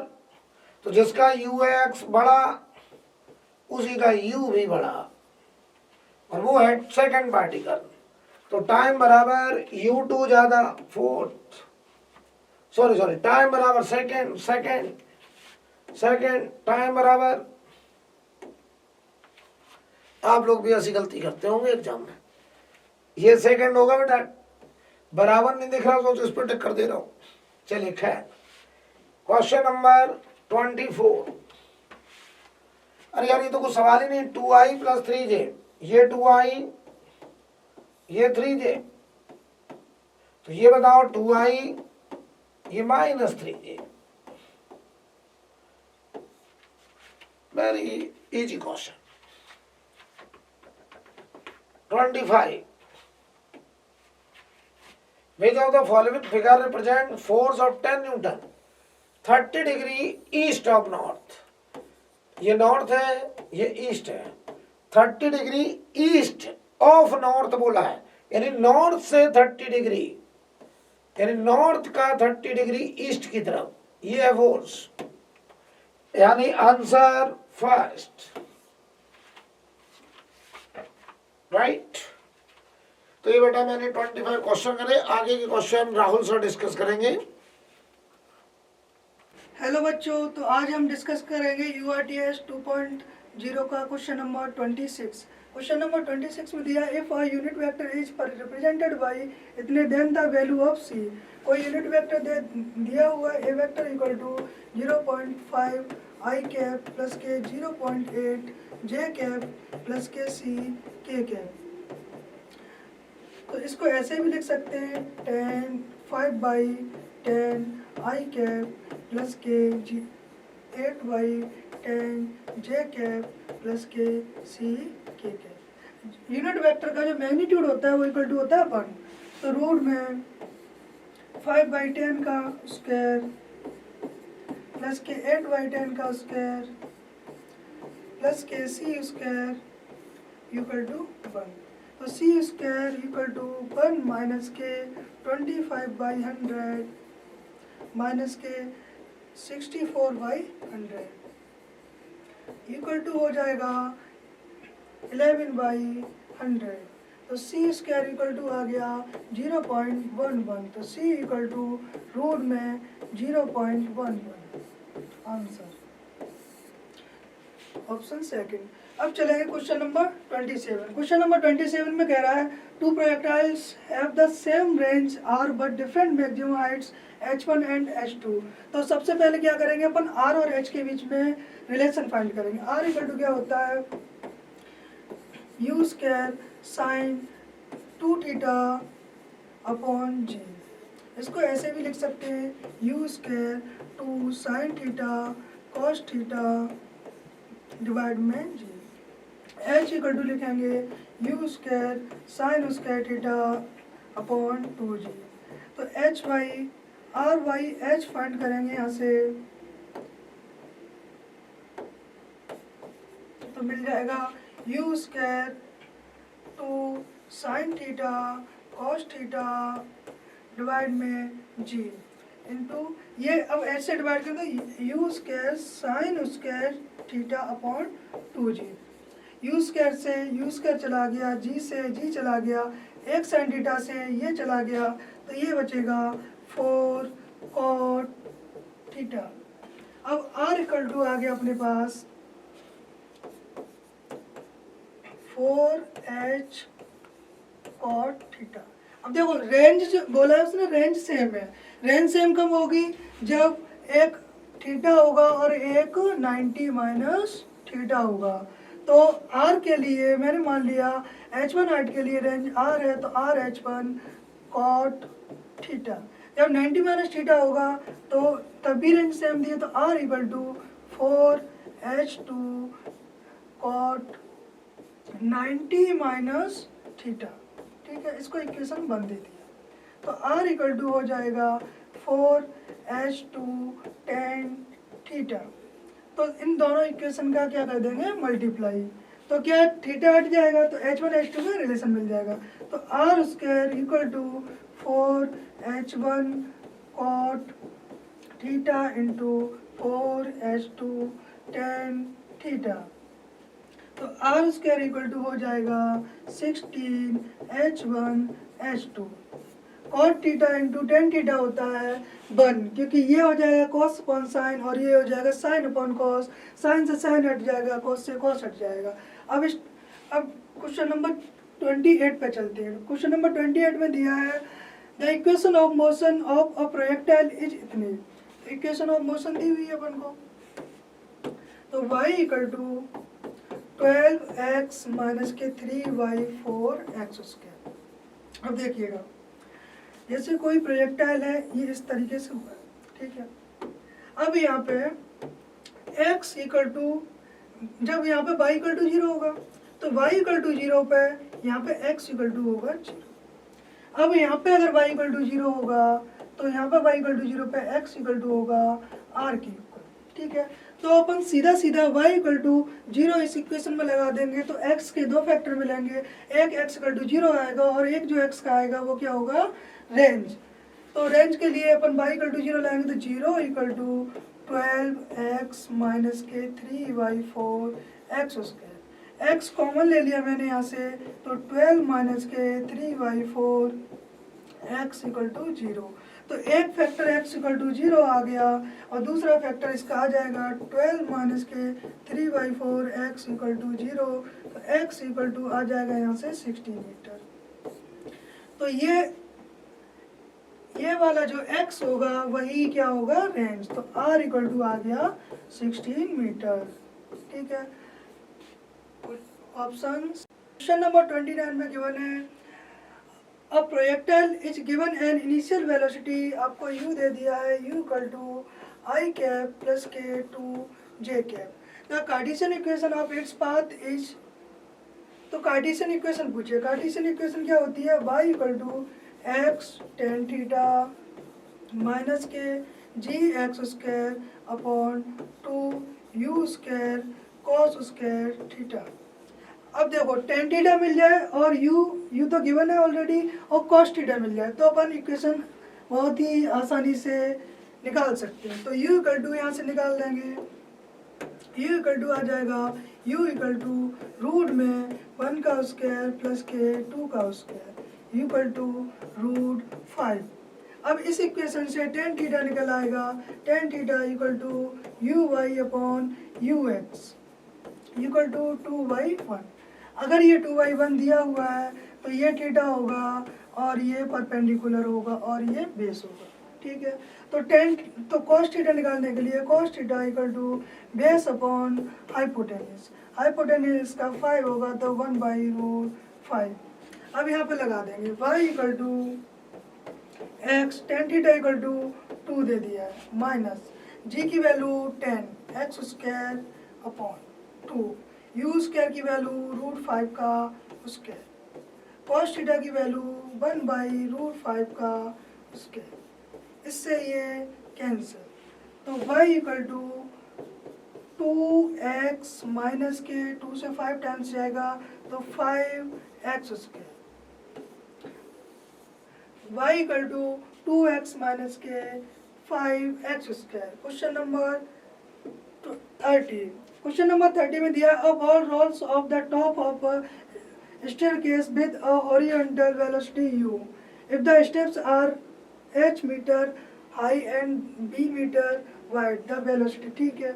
[SPEAKER 1] तो जिसका ux बड़ा उसी का u भी बड़ा, और वो है सेकंड पार्टिकल, तो टाइम बराबर u2 ज्यादा फोर्थ, सॉरी टाइम बराबर सेकंड टाइम बराबर, आप लोग भी ऐसी गलती करते होंगे एग्जाम में, ये सेकंड होगा बेटा, बराबर नहीं दिख रहा तो इस पर टिक कर दे रहा हूं। चलिए खैर, क्वेश्चन नंबर 24। अरे यार ये तो कुछ सवाल ही नहीं, 2i प्लस 3j, ये 2i ये 3j, तो ये बताओ 2i ये minus 3j, very easy question. 25 which of the following figure represent force of 10 Newton 30 degree east of north, ये नॉर्थ है ये ईस्ट है, 30 डिग्री ईस्ट ऑफ नॉर्थ बोला है, यानी नॉर्थ से 30 डिग्री, यानी नॉर्थ का 30 डिग्री ईस्ट की तरफ, ये है फोर्स, यानी आंसर फर्स्ट, राइट। तो ये बेटा मैंने 25 क्वेश्चन करे, आगे के क्वेश्चन राहुल सर डिस्कस करेंगे।
[SPEAKER 2] हेलो बच्चों, तो आज हम डिस्कस करेंगे URTS 2.0 का क्वेश्चन नंबर 26। क्वेश्चन नंबर 26 में दिया if a unit vector is represented by इतने then the value of C, कोई यूनिट वेक्टर दिया हुआ a vector equal to 0.5 I cap plus के 0.8 जे कैप प्लस के सी के कैप, तो इसको ऐसे भी लिख सकते हैं 10 5/10 आई कैप प्लस के 8/10 जे कैप प्लस के सी के कैप। यूनिट वेक्टर का जो मैग्नीट्यूड होता है वो इक्वल टू होता है 1, तो रूट में 5/10 का स्क्वायर प्लस के 8/10 का स्क्वायर प्लस के सी स्क्वायर इक्वल टू 1, तो सी स्क्वायर इक्वल टू 1 माइनस के 25/100 माइनस के 64/100 इक्वल टू हो जाएगा 11/100, तो सी स्क्वायर इक्वल टू आ गया 0.11, तो सी इक्वल टू रूट में 0.11, आंसर ऑप्शन सेकंड। अब चलेंगे क्वेश्चन नंबर 27। क्वेश्चन नंबर 27 में कह रहा है two projectiles have the same range are but different maximum heights h1 and h2। तो सबसे पहले क्या करेंगे अपन r और h के बीच में रिलेशन फाइंड करेंगे। r इक्वल टू क्या होता है u square sine 2θ upon g, इसको ऐसे भी लिख सकते हैं u square 2 sine θ cos θ divide में g। h इक्वल टू लिखेंगे u square sine square theta upon 2g, तो h by R by h find करेंगे यहाँ से, तो मिल जाएगा u square 2 sine theta cos theta divide में g इंटू ये, अब h से डिवाइड करें तो u square sine square theta upon 2g, u square से u स्क्वायर चला गया, g से g चला गया, एक साइन थीटा से ये चला गया, तो ये बचेगा 4 कॉट थीटा। अब r इक्वल टू आ गया अपने पास 4h कॉट थीटा। अब देखो रेंज जो बोला है उसने, रेंज सेम है। रेंज सेम कब होगी जब एक थीटा होगा और एक 90 माइनस थीटा होगा, तो r के लिए मैंने मान लिया h1 हाइट के लिए रेंज r है, तो r h1 cot थीटा। जब 90 माइनस थीटा होगा तो तब भी रेंज सेम दिए, तो r equal to 4h2 cot 90 minus theta. ठीक है, इसको इक्वेशन 1 दे दिया, तो r इक्वल टू हो जाएगा 4h2 tan थीटा। तो इन दोनों इक्वेशन का क्या कर देंगे, मल्टीप्लाई, तो क्या थीटा हट जाएगा, तो h1 h2 का रिलेशन मिल जाएगा। तो r square equal to 4h1 cot theta into 4h2 tan theta. तो r स्क्वायर इक्वल टू हो जाएगा 16h1 h2 cot theta into tan theta होता है 1, क्योंकि ये हो जाएगा cos अपॉन साइन और ये हो जाएगा साइन अपॉन cos, साइन से साइन हट जाएगा, cos से cos हट जाएगा। अब क्वेश्चन नंबर 28 पे चलते हैं। क्वेश्चन नंबर 28 में दिया है the equation of motion of a projectile is इतनी। इक्वेशन ऑफ मोशन दी हुई है अपन को, तो y equal to 12x minus के 3y 4x स्क्वायर। अब देखिएगा, जैसे कोई प्रोजेक्टाइल है, ये इस तरीके से हुआ है, ठीक है। अब यहाँ पे x इक्वल टू, जब यहाँ पे y इक्वल टू 0 होगा तो y इक्वल टू 0 पे यहाँ पे x इक्वल टू होगा 0। अब यहाँ पे अगर y इक्वल टू 0 होगा तो यहाँ पे y इक्वल टू 0 पे x इक्वल टू होगा r की, ठीक है। तो अपन सीधा सीधा y इक्वल टू 0 इस इक्वेशन में लगा देंगे, तो x के दो फैक्टर मिलेंगे, एक x इक्वल टू 0 आएगा और एक जो x का आएगा वो क्या होगा, रेंज। तो रेंज के लिए अपन y इक्वल टू 0 लाएंगे, तो 0 इक्वल टू 12x माइनस के 3y 4x square. x common ले लिया मैंने यहाँ से, तो 12 माइनस के 3y 4x इक्वल टू 0। तो एक फैक्टर x इक्वल टू 0 आ गया और दूसरा फैक्टर इसका आ जाएगा 12 माइनस के 3y 4x इक्वल टू 0। तो x इक्वल टू आ जाएगा यहाँ से 60 मीटर। तो ये वाला जो x होगा वही क्या होगा, रेंज। तो r इक्वल टू आ गया 16 मीटर, ठीक है। ऑप्शन क्वेश्चन नंबर 29 में गिवन है a projectile is given an initial velocity, आपको u दे दिया है, u equal to i cap plus k two j cap. The Cartesian equation of its path is, तो कार्टेशियन इक्वेशन पूछिए। Cartesian equation क्या होती है, y equal to x tan theta minus के gx square upon 2u square cos square theta. अब देखो tan theta मिल जाए और u तो गिवन है ऑलरेडी, और cos थीटा मिल जाए, तो अपन इक्वेशन बहुत ही आसानी से निकाल सकते हैं। तो u इक्वल टू यहाँ से निकाल देंगे, u इक्वल टू आ जाएगा u इक्वल टू रूट में 1 का स्क्वायर प्लस के 2 का स्क्वायर इक्वल टू रूट 5। अब इस इक्वेशन से tan थीटा निकल आएगा, tan theta equal to u y upon u x equal to 2y1। अगर ये 2y1 दिया हुआ है तो ये थीटा होगा और ये परपेंडिकुलर होगा और ये बेस होगा, ठीक है। तो cos थीटा निकालने के लिए cos theta equal to base upon hypotenuse, hypotenuse का 5 होगा तो 1/√5। अब यहाँ पे लगा देंगे y equal to x tan theta equal to 2 दे दिया है माइनस g की value 10 x square upon 2 u square की वैल्यू √5 का स्क्वायर, cos थीटा की वैल्यू 1/√5 का स्क्वायर। इससे ये कैंसिल, तो y equal to 2x minus के 2 से 5 टाइम्स जाएगा तो 5x square, y equal to 2x minus के 5x square. Question number 30, question number 30 में दिया a ball rolls off the top of staircase with a horizontal velocity u if the steps are h meter high and b meter wide the velocity, ठीक है।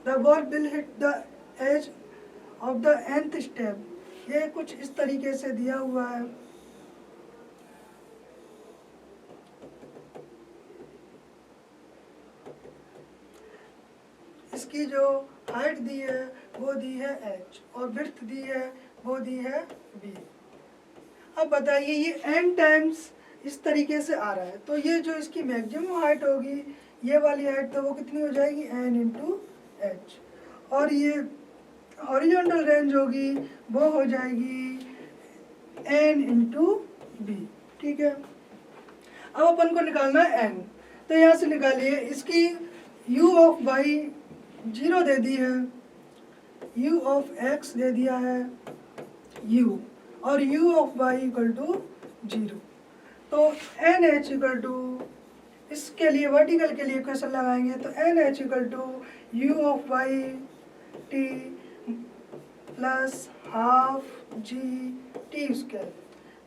[SPEAKER 2] the ball will hit the edge of the nth step, ये कुछ इस तरीके से दिया हुआ है। इसकी जो हाइट दी है वो दी है h, और विड्थ दी है वो दी है b। अब बताइए ये n टाइम्स इस तरीके से आ रहा है, तो ये जो इसकी मैक्सिमम हाइट होगी, ये वाली हाइट, तो वो कितनी हो जाएगी n इंटू एच, और ये हॉरिजॉन्टल रेंज होगी वो हो जाएगी n इंटू बी। ठीक है, अब अपन को निकालना है n, तो यहाँ से निकालिए। इसकी u ऑफ y 0 दे दी है, u ऑफ x दे दिया है u, और u of y equal to 0। तो एन एच इक्वल टू, इसके लिए वर्टिकल के लिए इक्वेशन लगाएंगे, तो n h equal to u of Y T plus half G T square.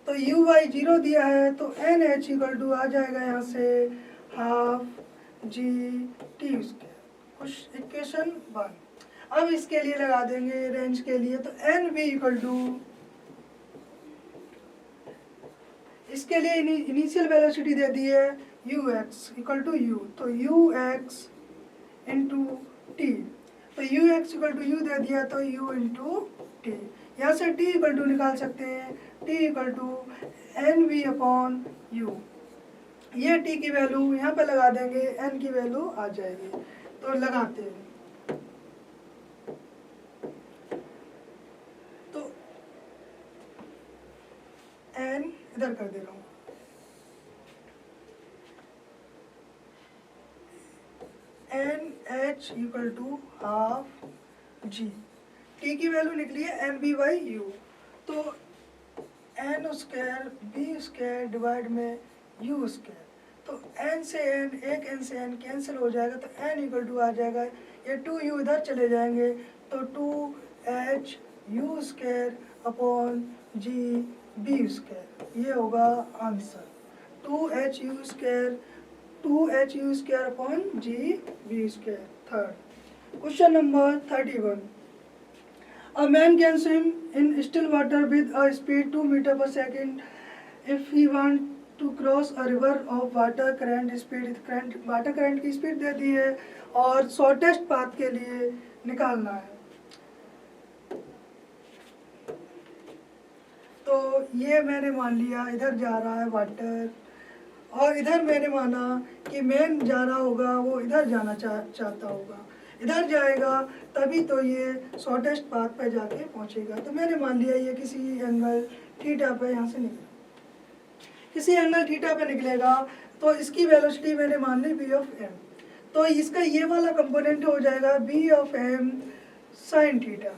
[SPEAKER 2] तो यू वाई 0 दिया है, तो एन एच इक्वल टू आ जाएगा यहाँ से हाफ जी टी स्क्वायर, कुछ इक्वेशन 1। अब इसके लिए लगा देंगे रेंज के लिए, तो एन बी इक्वल टू, इसके लिए इनिशियल वेलोसिटी दे दी है u x equal to u, तो यू एक्स इंटू टी, तो u x equal to u दे दिया, तो यू इंटू टी। यहाँ से टी इक्वल टू निकाल सकते हैं, t equal to n v upon u. ये टी की वैल्यू यहाँ पे लगा देंगे, एन की वैल्यू आ जाएगी, तो लगाते हैं। तो एन इधर कर दे रहा हूँ, n h equal to half ji, t की वैल्यू निकली है एन बी बाई यू, तो n square b square divide में यू स्क्वायर, तो एन से एन, एक एन से एन कैंसिल हो जाएगा, तो एन इक्वल टू आ जाएगा, ये 2u इधर चले जाएंगे, तो 2h u square upon g b square, ये होगा answer. 2h u square, 2h u square upon g b square. Third question number 31। A man can swim in still water with a speed 2 meter per second if he want to cross a river of water current speed। Water current की speed दे दी है और shortest path के लिए निकालना है। तो ये मैंने मान लिया इधर जा रहा है वाटर, और इधर मैंने माना कि मैन जा रहा होगा वो इधर जाना चाहता होगा, इधर जाएगा तभी तो ये शॉर्टेस्ट पाथ पे जाके पहुंचेगा। तो मैंने मान लिया ये किसी एंगल थीटा पे यहाँ से निकलेगा, किसी एंगल थीटा पे निकलेगा, तो इसकी वेलोसिटी मैंने मान ली बी ऑफ एम, तो इसका ये वाला कंपोनेंट हो जाएगा b of m sine theta,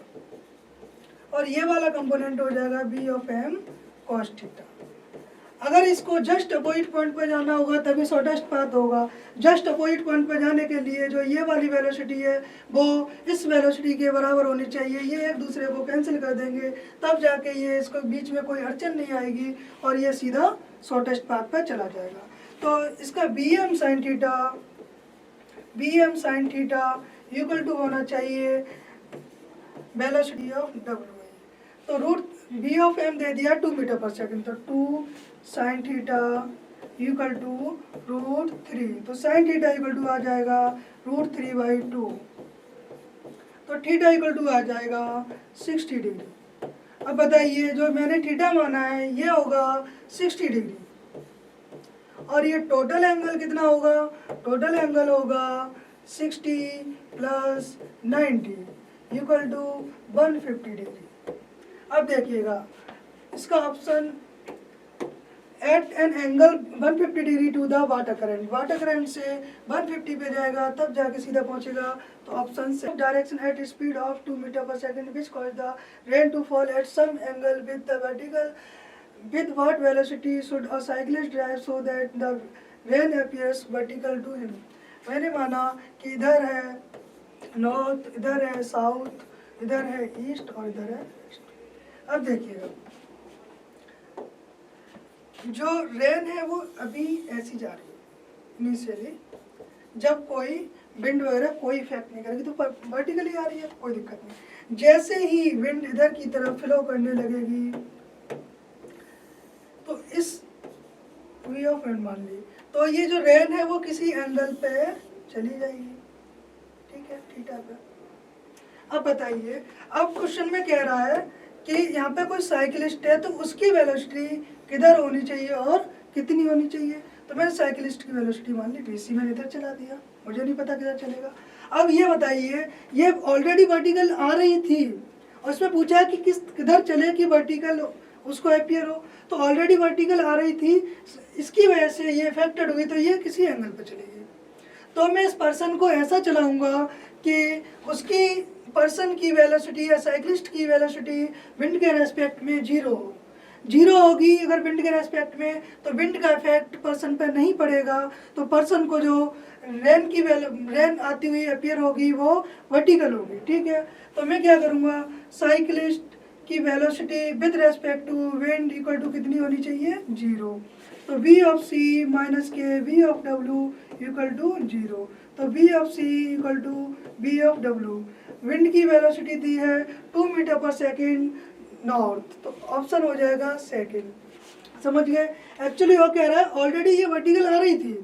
[SPEAKER 2] और ये वाला कंपोनेंट हो जाएगा b of m cos theta. अगर इसको जस्ट अपोजिट पॉइंट पर जाना होगा तभी शॉर्टेस्ट पाथ होगा। जस्ट अपोजिट पॉइंट पर जाने के लिए जो ये वाली वेलोसिटी है वो इस वेलोसिटी के बराबर होनी चाहिए, ये एक दूसरे को कैंसिल कर देंगे, तब जाके ये इसको बीच में कोई अड़चन नहीं आएगी और ये सीधा शॉर्टेस्ट पाथ पर चला जाएगा। तो इसका b m sine theta equal to होना चाहिए वेलोसिटी ऑफ डब्ल्यू। तो रूट बी ऑफ एम दे दिया 2 मीटर पर सेकंड, तो 2 sine theta equal to root 3, तो साइन थीटा इक्वल टू आ जाएगा रूट 3/2, तो थीटा इक्वल टू आ जाएगा 60 डिग्री। अब बताइए जो मैंने थीटा माना है ये होगा 60 डिग्री, और ये टोटल एंगल कितना होगा? टोटल एंगल होगा 60 प्लस 90 इक्वल टू 150 डिग्री। अब देखिएगा इसका option at an angle 150 degree to the water current, water current से 150 पे जाएगा तब जाके सीधा पहुंचेगा। तो ऑप्शन से direction at speed of 2 meter पर second which cause the rain to fall at some angle with the vertical with what velocity should a cyclist drive so that the rain appears vertical to him। मैंने माना कि इधर है north, इधर है south, इधर है ईस्ट और इधर है वेस्ट। अब देखिएगा जो रेन है वो अभी ऐसी जा रही है इनिशियली, जब कोई विंड वगैरह कोई इफेक्ट नहीं करेगी तो वर्टिकली आ रही है, कोई दिक्कत नहीं। जैसे ही विंड इधर की तरफ फ्लो करने लगेगी तो इस वी ऑफ एंड मान ली, तो ये जो रेन है वो किसी एंगल पे चली जाएगी, ठीक है, थीटा पे। अब बताइए, अब क्वेश्चन में कह रहा है कि यहाँ पे कोई साइकिलिस्ट है तो उसकी वेलोसिटी किधर होनी चाहिए और कितनी होनी चाहिए। तो मैंने साइकिलिस्ट की वेलोसिटी मान ली BC मैंने इधर चला दिया, मुझे नहीं पता किधर चलेगा। अब ये बताइए, ये ऑलरेडी वर्टिकल आ रही थी और उसमें पूछा है कि किधर चले कि वर्टिकल उसको अपीयर हो। तो ऑलरेडी वर्टिकल आ रही थी, इसकी वजह से ये अफेक्टेड हुई, तो ये किसी एंगल पर चलेगी। तो मैं इस पर्सन को ऐसा चलाऊंगा कि उसकी पर्सन की वेलोसिटी या साइकिलिस्ट की वेलोसिटी विंड के रेस्पेक्ट में जीरो होगी। अगर विंड के रेस्पेक्ट में, तो विंड का इफेक्ट पर्सन पर नहीं पड़ेगा, तो पर्सन को जो रेन आती हुई अपीयर होगी वो वर्टिकल होगी। ठीक है, तो मैं क्या करूँगा, साइकिलिस्ट की velocity with respect to wind equal to कितनी होनी चाहिए, 0। तो V ऑफ C माइनस के V of W equal to 0। तो V of C equal to V of W। Wind की वेलोसिटी दी है 2 मीटर पर सेकेंड नॉर्थ, तो ऑप्शन हो जाएगा सेकेंड। समझ गए। एक्चुअली वो कह रहा है ऑलरेडी ये वर्टिकल आ रही थी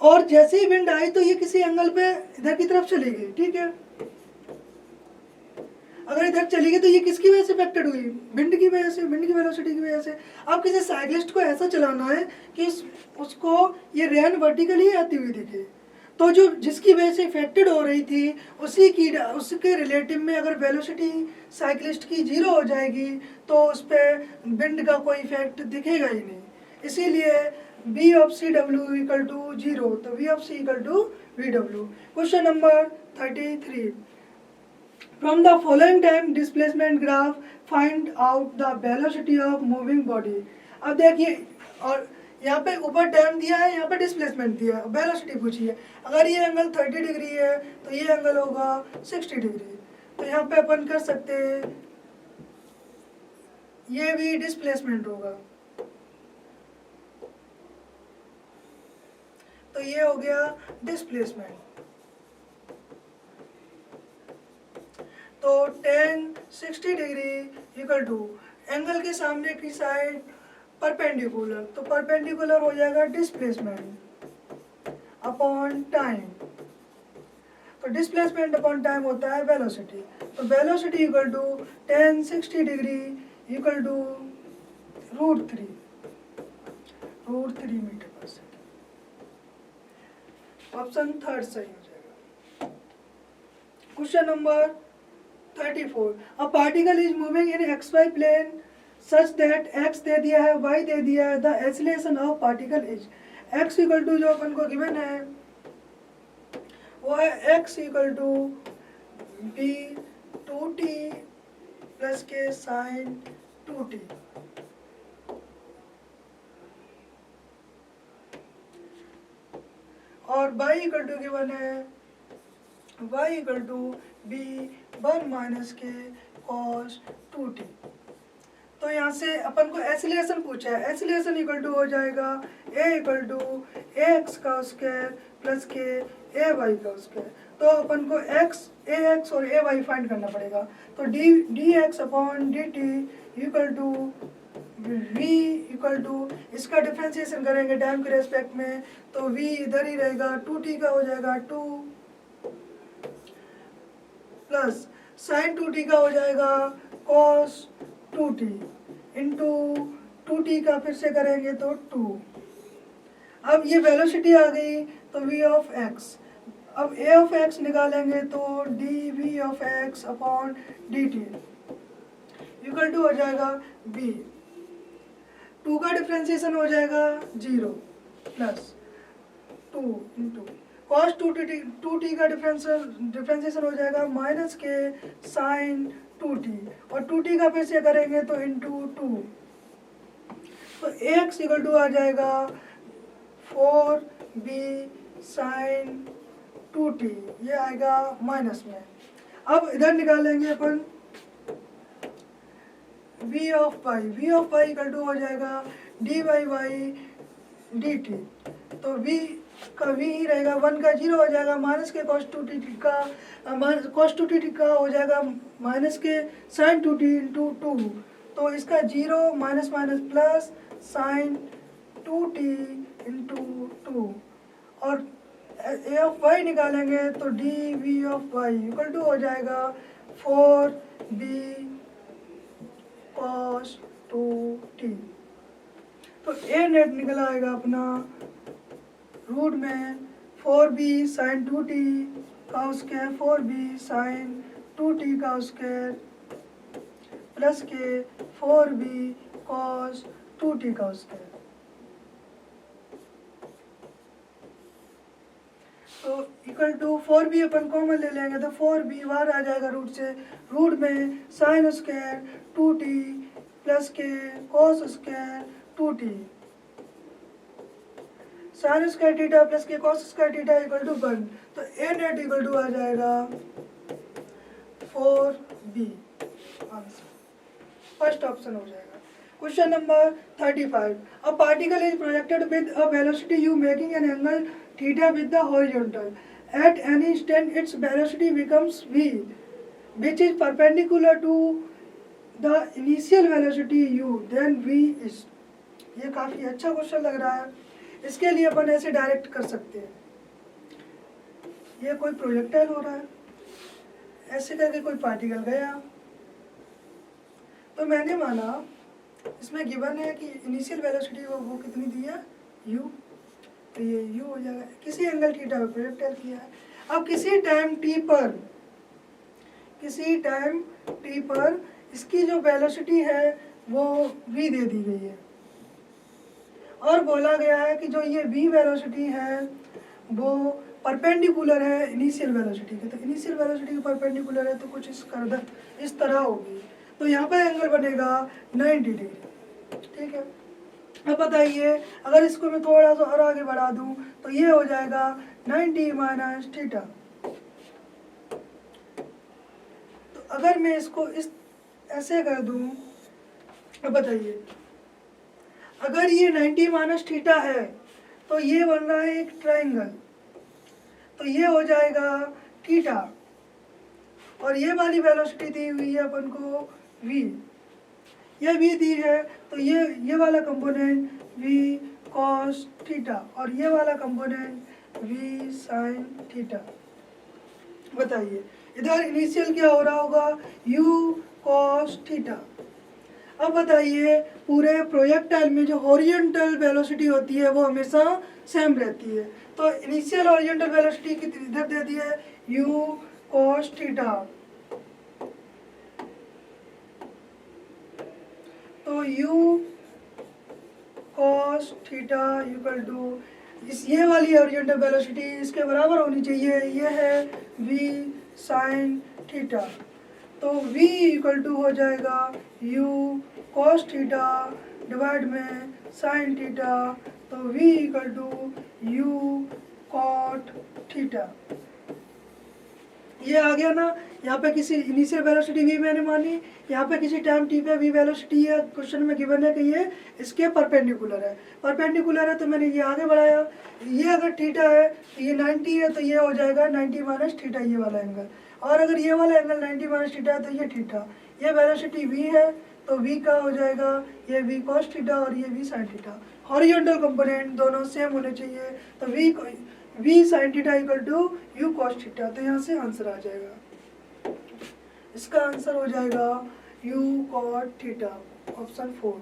[SPEAKER 2] और जैसे ही विंड आई तो ये किसी एंगल पे इधर की तरफ चली गई। ठीक है, अगर इधर चली गई तो ये किसकी वजह से अफेक्टेड हुई, विंड की वजह से, विंड की वेलोसिटी की वजह से। अब किसी साइकिलिस्ट को ऐसा चलाना है कि उसको ये रेन वर्टिकली आती हुई दिखे, तो जो जिसकी वजह से इफेक्टेड हो रही थी उसके रिलेटिव में अगर वेलोसिटी साइकिलिस्ट की 0 हो जाएगी तो उस पर विंड का कोई इफेक्ट दिखेगा ही नहीं। इसीलिए V of C W equal to 0, तो V of C equal to VW। Question number 33, From the following time displacement graph, find out the velocity of moving body। अब देखिए, और यहाँ पे ऊपर टाइम दिया है, यहाँ पे डिस्प्लेसमेंट दिया है, वेलोसिटी पूछी है। अगर ये एंगल 30 डिग्री है तो ये एंगल होगा 60 डिग्री। तो यहाँ पे अपन कर सकते हैं, ये भी डिस्प्लेसमेंट होगा, तो ये हो गया डिस्प्लेसमेंट। तो tan 60 degree equal to angle के सामने की साइड परपेंडिकुलर, तो परपेंडिकुलर हो जाएगा डिस्प्लेसमेंट अपॉन टाइम। तो डिस्प्लेसमेंट अपॉन टाइम होता है वेलोसिटी। तो velocity equal to tan 60 degree equal to √3 meter पर सेकेंड। ऑप्शन थर्ड सही हो जाएगा। Question number 34, a particle is moving in XY plane such that x दे दिया है, y दे दिया है, the acceleration of particle is x equal to जो अपन को गिवन है वो है x equal to b 2t plus के साइन 2t। और y इक्वल टू गिवन है y equal to b 1 minus के cos 2t। तो यहाँ से अपन को एक्सीलरेशन पूछा है, एक्सीलरेशन इक्वल टू हो जाएगा a इक्वल टू ax का स्क्वायर प्लस के ay का स्क्वायर। तो अपन को ax और ay फाइंड करना पड़ेगा। तो dx upon dt equal to v equal to, इसका डिफ्रेंसिएशन करेंगे टाइम के रेस्पेक्ट में, तो v इधर ही रहेगा, 2t का हो जाएगा 2 प्लस साइन 2t का हो जाएगा cos 2t इंटू 2t का फिर से करेंगे तो 2। अब ये वेलोसिटी आ गई तो v ऑफ x, अब a ऑफ x निकालेंगे तो dv of x upon dt equal to हो जाएगा b। 2 का डिफ्रेंसिएशन हो जाएगा 0 प्लस 2 इंटू cos 2t का डिफ्रेंसिएशन हो जाएगा माइनस के साइन 2t, और 2t का फिर से करेंगे तो इंटू 2। तो x इक्वल टू आ जाएगा 4b साइन 2t, ये आएगा माइनस में। अब इधर निकालेंगे अपन v of y equal to हो जाएगा dy बाई dt। तो v का v ही रहेगा, 1 का 0 हो जाएगा, माइनस के cos 2t का हो जाएगा माइनस के sin 2t इंटू 2। तो इसका 0 minus minus plus sin 2t into 2, और ए ऑफ वाई निकालेंगे तो d v of Y equal to हो जाएगा 4b cos 2t। तो ए नेट निकल आएगा अपना रूट में 4b sin 2t का स्क्वायर 4b sin 2t का स्क्वायर प्लस के 4b cos 2t का स्क्वायर। तो equal to 4b upon common ले लेंगे तो 4b बाहर आ जाएगा रूट से, रूट में साइन स्क्वायर 2t प्लस के cos square 2t, sine square theta plus के cos square theta equal to 1। तो ए नेट इक्वल टू आ जाएगा 4b, आंसर फर्स्ट ऑप्शन हो जाएगा। Question number 35, a particle is projected with a velocity u making an angle theta with the horizontal. At any instant its velocity becomes v, which is perpendicular to the initial velocity u. Then v is. ये काफ़ी अच्छा question लग रहा है। इसके लिए अपन ऐसे direct कर सकते हैं, ये कोई प्रोजेक्टाइल हो रहा है, ऐसे करके कोई पार्टिकल गया, तो मैंने माना इसमें गिवन है कि इनिशियल वेलोसिटी वो कितनी दी है u, तो ये u हो जाएगा। किसी एंगल थीटा पे प्रोजेक्टाइल किया है। अब किसी टाइम t पर इसकी जो वेलोसिटी है वो v दे दी गई है और बोला गया है कि जो ये v वेलोसिटी है वो परपेंडिकुलर है इनिशियल वेलोसिटी के। तो इनिशियल वेलोसिटी के परपेंडिकुलर है तो कुछ इस तरह होगी, तो यहाँ पर एंगल बनेगा 90 डिग्री। ठीक है, अब बताइए अगर इसको मैं थोड़ा सा और आगे बढ़ा दूं तो ये हो जाएगा 90 माइनस थीटा। तो अगर मैं इसको इस ऐसे कर दूं, अब बताइए अगर ये 90 माइनस थीटा है तो ये बन रहा है एक ट्रायंगल, तो ये हो जाएगा थीटा और ये वाली वेलोसिटी दी हुई है अपन को v, ये v दी है तो ये वाला कंपोनेंट v cos थीटा और ये वाला कंपोनेंट v sin थीटा। बताइए इधर इनिशियल क्या हो रहा होगा u cos थीटा। अब बताइए पूरे प्रोजेक्टाइल में जो हॉरिजॉन्टल वेलोसिटी होती है वो हमेशा सेम रहती है, तो इनिशियल हॉरिजॉन्टल वेलोसिटी कितनी इधर दे दी है u cos थीटा, तो u cos theta equal to इस ये वाली हॉरिजॉन्टल वेलोसिटी इसके बराबर होनी चाहिए, ये है v sin थीटा। तो v इक्वल टू हो जाएगा u cos थीटा डिवाइड में sin थीटा, तो v equal to u cot theta. ये आ गया ना, यहाँ पे किसी इनिशियल वेलोसिटी v मैंने मानी, यहाँ पे किसी टाइम t पे v वेलोसिटी है, क्वेश्चन में गिवन है कि ये इसके परपेंडिकुलर है तो मैंने ये आगे बढ़ाया। ये अगर थीटा है तो ये 90 है तो ये हो जाएगा 90 माइनस थीटा ये वाला एंगल, और अगर ये वाला एंगल 90 माइनस थीटा है तो ये थीटा। ये वेलोसिटी v है तो v का हो जाएगा ये v cos थीटा और ये v sin theta. Horizontal component दोनों सेम होने चाहिए, तो v sin theta equal to u cos theta. तो यहाँ से आंसर आ जाएगा, इसका आंसर हो जाएगा u cot theta, option 4।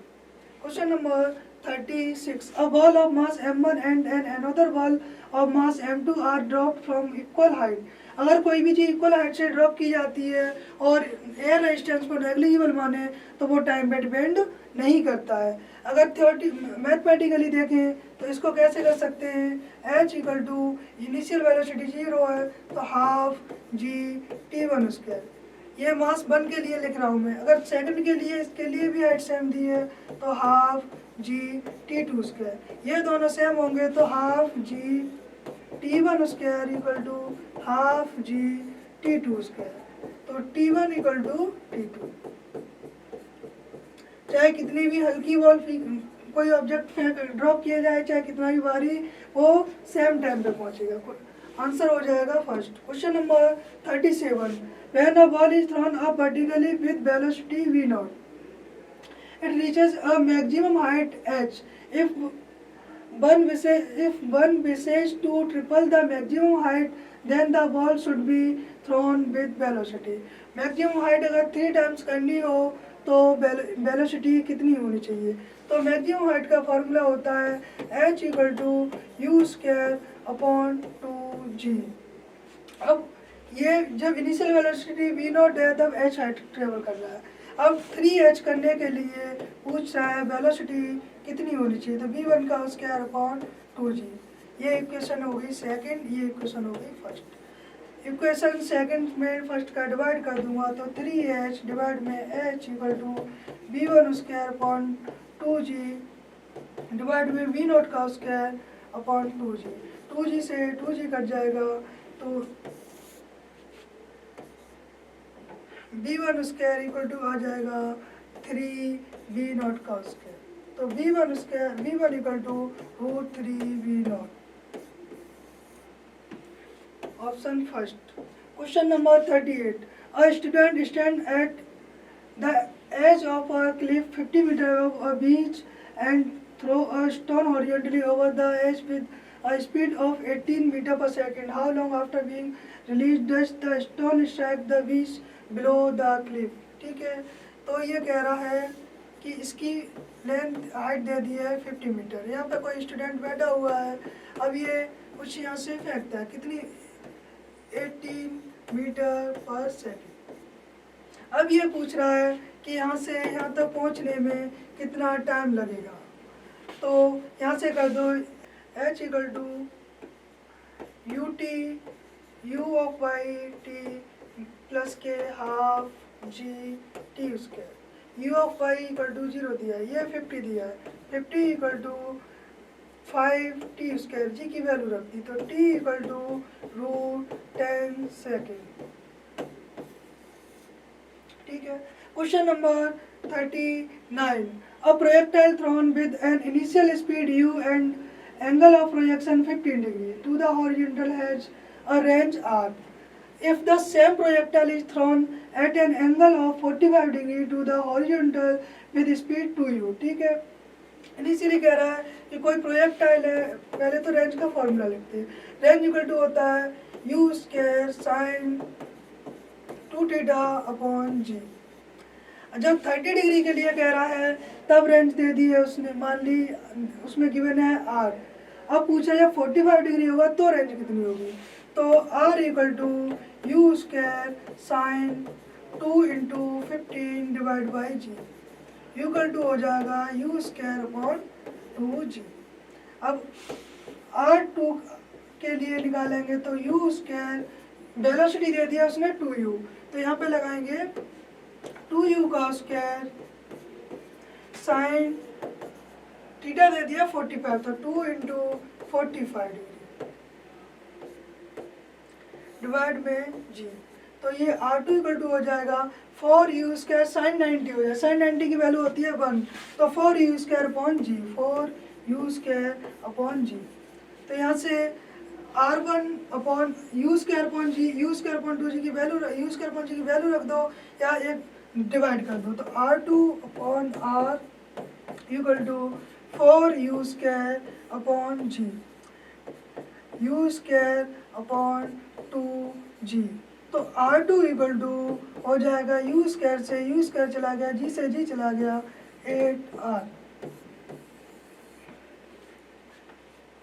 [SPEAKER 2] Question number 36, a ball of mass m1 and another ball of mass m2 are dropped from equal height। अगर कोई भी चीज़ इक्वल हाइट से ड्रॉप की जाती है और एयर रेजिस्टेंस को नेग्लिजिबल माने तो वो टाइम पे डिपेंड नहीं करता है। अगर मैथमेटिकली देखें तो इसको कैसे कर सकते हैं, h equal to initial velocity 0 है तो हाफ g t1 स्क्वायर। ये मास 1 के लिए लिख रहा हूँ मैं, अगर सेकंड के लिए इसके लिए भी हाइट सेम दी है तो हाफ g t2 स्क्वायर। ये दोनों सेम होंगे तो half g t1 square equal to half g t2 square. तो t1 इक्वल टू t2। चाहे कितनी भी हल्की बॉल कोई ऑब्जेक्ट ड्रॉप किया जाए, चाहे कितना भी भारी, वो सेम टाइम पे पहुंचेगा। आंसर हो जाएगा first. Question number 37, when a ball is throne up vertically with velocity v0 it reaches a maximum height h if if one wishes to triple the maximum height, then the ball should be thrown with velocity. Maximum height अगर 3 times करनी हो तो velocity कितनी होनी चाहिए? तो maximum height का formula होता है h equal to u square upon 2g। अब ये जब इनिशियल वेलोसिटी v नॉट है तब h हाइट ट्रेवल कर रहा है। अब 3h करने के लिए पूछ रहा है वेलोसिटी कितनी होनी चाहिए, तो v1 का स्क्वायर अपॉन 2g। ये इक्वेशन हो गई सेकंड, ये इक्वेशन हो गई फर्स्ट। इक्वेशन सेकंड में फर्स्ट का डिवाइड कर दूंगा तो 3h डिवाइड में h equal to v1 square upon 2g divide में v नॉट का स्क्वायर अपॉन 2g। 2g से 2g कट जाएगा तो v1 स्क्वायर इक्वल टू आ जाएगा 3v नॉट का स्क्वायर। तो v1 square v1 equal to root 3v naught. Option first. Question number 38। A student stand at the edge of a cliff 50 meters of a beach and throw a stone horizontally over the edge with a speed of 18 meters per second. How long after being released does the stone strike the beach below the cliff? ठीक है, तो ये कह रहा है कि इसकी length height दे दी है 50 मीटर। यहाँ पे कोई स्टूडेंट बैठा हुआ है, अब ये कुछ यहाँ से फेंकता है, कितनी 18 मीटर पर सेकेंड। अब ये पूछ रहा है कि यहाँ से यहाँ तक पहुँचने में कितना टाइम लगेगा। तो यहाँ से कर दो h equal to u T u of Y T plus के half G T square. U of Y equal to 0 दिया है, ये 50 दिया है, 50 equal to 5 T square, G की वैल्यू रख दी तो T equal to root 10 second. ठीक है। Question number 39। A projectile thrown with an initial speed u and angle of projection 15 degree to the horizontal has a range r. If the same projectile is thrown at an angle of 45 degree to the horizontal with speed 2u। ठीक है, initially कह रहा है कि कोई projectile है, पहले तो रेंज का फॉर्मूला लिखते हैं। रेंज इक्वल टू होता है u square sine 2 theta upon G. जब 30 डिग्री के लिए कह रहा है तब रेंज दे दी है उसने, मान ली उसमें गिवन है आर। अब पूछा जब 45 डिग्री होगा तो रेंज कितनी होगी, तो R equal to u square sine 2 into 15 divide by g equal to हो जाएगा यू स्क्वायर अपॉन 2g। अब r2 के लिए निकालेंगे तो u स्क्वायर, वेलोसिटी दे दिया उसने 2u, तो यहाँ पे लगाएंगे 2u का स्क्वायर साइन थीटा दे दिया 45, तो 2 इंटू 45 डिग्री डिवाइड में g। तो ये r2 इक्वल टू हो जाएगा 4u स्क्वायर साइन 90 हो जाए, साइन 90 की वैल्यू होती है 1, तो 4u square upon g, 4u square upon g. तो यहाँ से r1 upon u square upon g, u square upon 2g की value, u square upon g की वैल्यू रख दो या एक डिवाइड कर दो, तो r2 upon r equal to 4u square upon g, u square upon 2g। तो r2 इक्वल टू हो जाएगा यू स्क्वायर से यू स्क्वायर चला गया, जी से जी चला गया, 8r।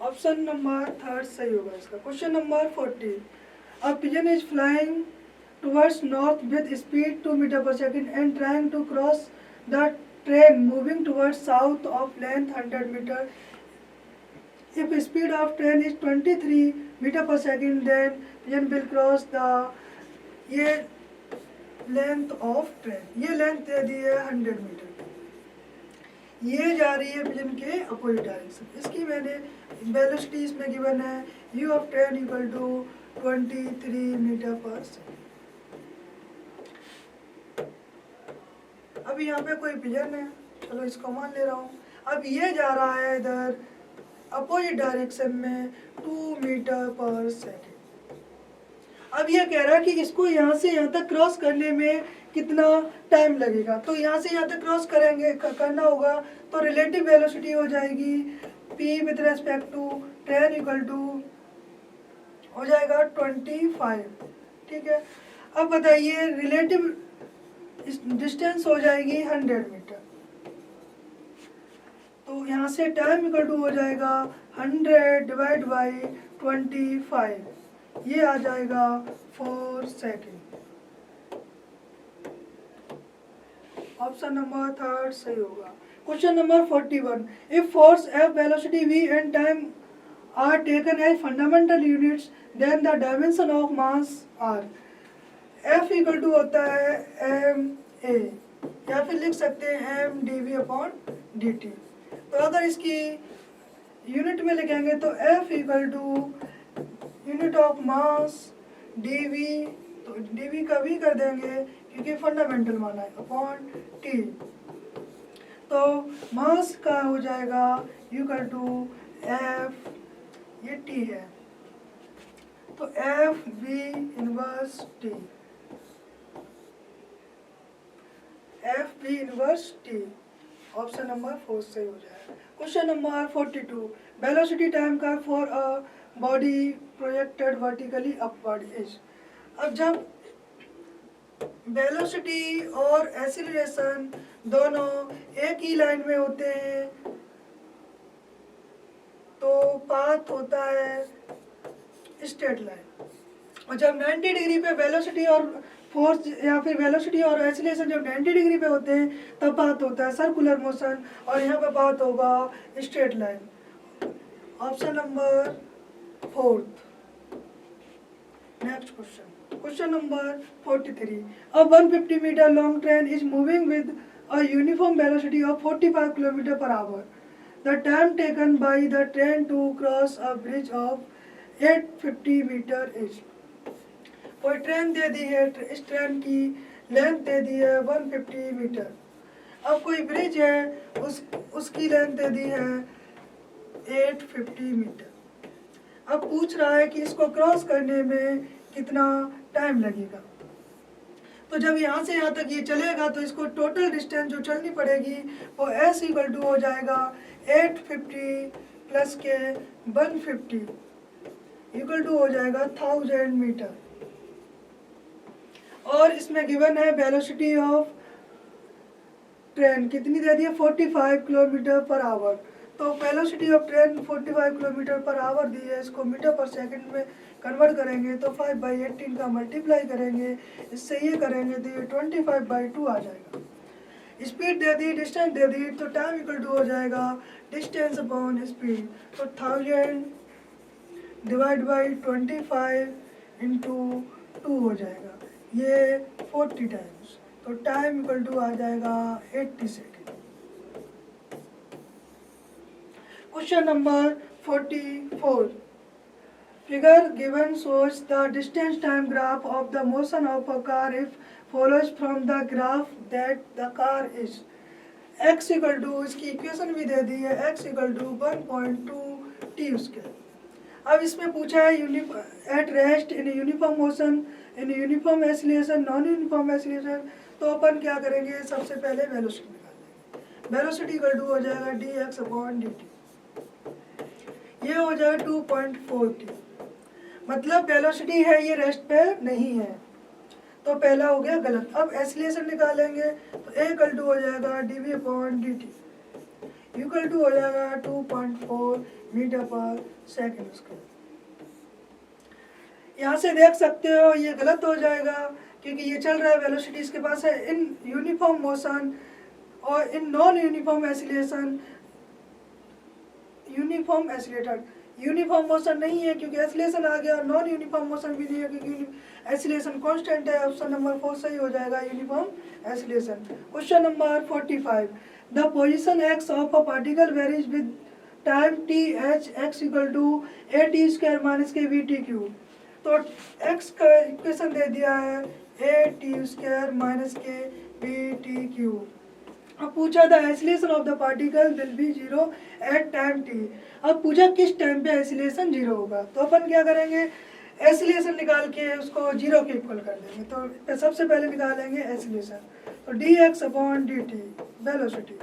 [SPEAKER 2] ऑप्शन नंबर थर्ड सही होगा इसका। Question number 40। A pigeon is flying towards north with speed 2 meter पर second and trying to cross the train moving towards south of length 100 meter. If speed of train is 23 meter per second, then pigeon will cross the ये length of train, ये length दे दी है 100 metre, ये जा रही है pigeon के opposite direction. इसकी मैंने वेलोसिटी इसमें गिवन है u of train equal to 23 metre पर सेकेंड। अब यहाँ पे कोई पिजन है, चलो इसको मान ले रहा हूँ। अब ये जा रहा है इधर अपोजिट डायरेक्शन में 2 मीटर पर सेकेंड। अब ये कह रहा है कि इसको यहाँ से यहाँ तक क्रॉस करने में कितना टाइम लगेगा, तो यहाँ से यहाँ तक क्रॉस करेंगे करना होगा तो रिलेटिव वेलोसिटी हो जाएगी p with respect to train equal to हो जाएगा 25, ठीक है। अब बताइए रिलेटिव डिस्टेंस हो जाएगी 100 मीटर, तो यहाँ से टाइम इक्वल टू हो जाएगा 100 डिवाइड बाई 25, ये आ जाएगा 4 सेकेंड। ऑप्शन नंबर थर्ड सही होगा। Question number 41, if force F, velocity v and time are taken as fundamental units, then the dimension of mass are F equal to होता है ma, या फिर लिख सकते हैं m dv अपॉन dt। तो अगर इसकी यूनिट में लिखेंगे तो F equal to unit of mass dv, तो dv का v कर देंगे क्योंकि फंडामेंटल माना है, अपॉन t। तो मास का हो जाएगा इक्वल टू F, ये t है, तो F v inverse t, F v inverse t। Option number 4 सही हो जाएगा। Question number 42, velocity time curve for a body projected vertically upward is. अब जब वेलोसिटी और एक्सीलरेशन दोनों एक ही लाइन में होते हैं तो पाथ होता है स्ट्रेट लाइन, और जब 90 डिग्री पे वेलोसिटी और फोर्स या फिर वेलोसिटी और एक्सीलरेशन जब 90 डिग्री पे होते हैं तब पाथ होता है सर्कुलर मोशन, और यहाँ पे पाथ होगा straight line. Option number 4। Next question, question number 43, a 150 meter long train is moving with a uniform velocity of 45 km per hour. The time taken by the train to cross a bridge of 850 meter is। कोई train दे दी है, इस train की length दे दी है 150 metre. अब कोई bridge है, उसकी लेंथ दे दी है 850 मीटर। अब पूछ रहा है कि इसको क्रॉस करने में कितना टाइम लगेगा। तो जब यहाँ से यहाँ तक ये चलेगा तो इसको टोटल डिस्टेंस जो चलनी पड़ेगी वो s इक्वल टू हो जाएगा 850 प्लस के 150 इक्वल टू हो जाएगा 1000 मीटर। और इसमें गिवन है वेलोसिटी ऑफ ट्रेन कितनी दे दी है 45 किलोमीटर पर आवर। तो वेलोसिटी ऑफ ट्रेन 45 किलोमीटर पर आवर दी है, इसको मीटर पर सेकंड में कन्वर्ट करेंगे तो 5/18 का मल्टीप्लाई करेंगे, इससे ये करेंगे तो ये 25/2 आ जाएगा। स्पीड दे दी, डिस्टेंस दे दी, तो टाइम इक्वल टू हो जाएगा डिस्टेंस अपॉन स्पीड। तो 1000 डिवाइड बाई 25 इंटू 2 हो जाएगा, ये 40 टाइम्स। तो टाइम इक्वल टू आ जाएगा 80 second. Question number 44, figure given shows the distance time graph of the motion of a car if follows from the graph that the car is x equal to, इसकी equation भी दे दी है x equal to 1.2 t square. अब इसमें पूछा है at rest in uniform motion, in uniform acceleration, non uniform acceleration. तो अपन क्या करेंगे, सबसे पहले वेलोसिटी निकाल लेंगे। वेलोसिटी इक्वल टू हो जाएगा dx अपॉन dt, ये हो जाएगा 2.4 t। मतलब वेलोसिटी है ये रेस्ट पे नहीं है, तो पहला हो गया गलत। अब एक्सीलरेशन निकालेंगे तो a इक्वल टू हो जाएगा dv upon dt equal to हो जाएगा 2.4 मीटर पर सेकेंड स्क्वायर। यहाँ से देख सकते हो ये गलत हो जाएगा क्योंकि ये चल रहा है वेलोसिटी इसके पास है इन यूनिफॉर्म मोशन और in non uniform acceleration. Uniform accelerator uniform motion नहीं है क्योंकि एक्सीलरेशन आ गया, और नॉन यूनिफॉर्म मोशन भी नहीं है क्योंकि एक्सीलरेशन कांस्टेंट है। ऑप्शन नंबर 4 सही हो जाएगा, uniform acceleration. Question number 45, the position x of a particle varies with time t h x equal to a t square minus के v t क्यूब। तो x का इक्वेशन दे दिया है a t स्क्वायर माइनस के v t cube. अब पूछा था acceleration of the particle will be 0 at time t। अब पूछा किस टाइम पे एक्सीलरेशन 0 होगा, तो अपन क्या करेंगे, एक्सीलरेशन निकाल के उसको 0 के इक्वल कर देंगे। तो सबसे पहले निकालेंगे एक्सीलरेशन, तो dx upon dt velocity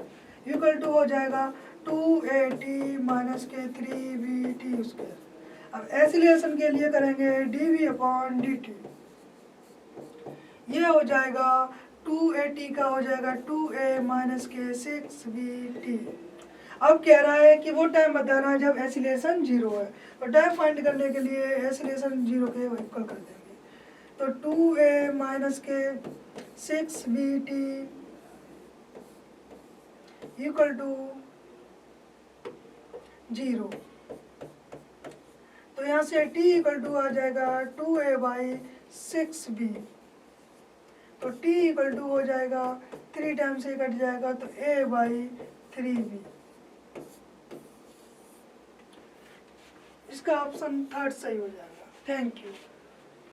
[SPEAKER 2] equal to हो जाएगा 280 माइनस के 3bt स्क्वायर। अब एसिलेशन के लिए करेंगे dv/dt, ये हो जाएगा 2at का हो जाएगा 2a माइनस के 6bt। अब कह रहा है कि वो टाइम बताना है जब एसिलेशन 0 है, तो टाइम फाइंड करने के लिए एसिलेशन 0 के इक्वल कर देंगे। तो 2a माइनस के 6bt इक्वल टू 0। तो यहाँ से t इक्वल टू आ जाएगा 2a/6b। तो t इक्वल टू हो जाएगा 3 टाइम से कट जाएगा तो a/3b। इसका ऑप्शन 3 सही हो जाएगा। Thank you.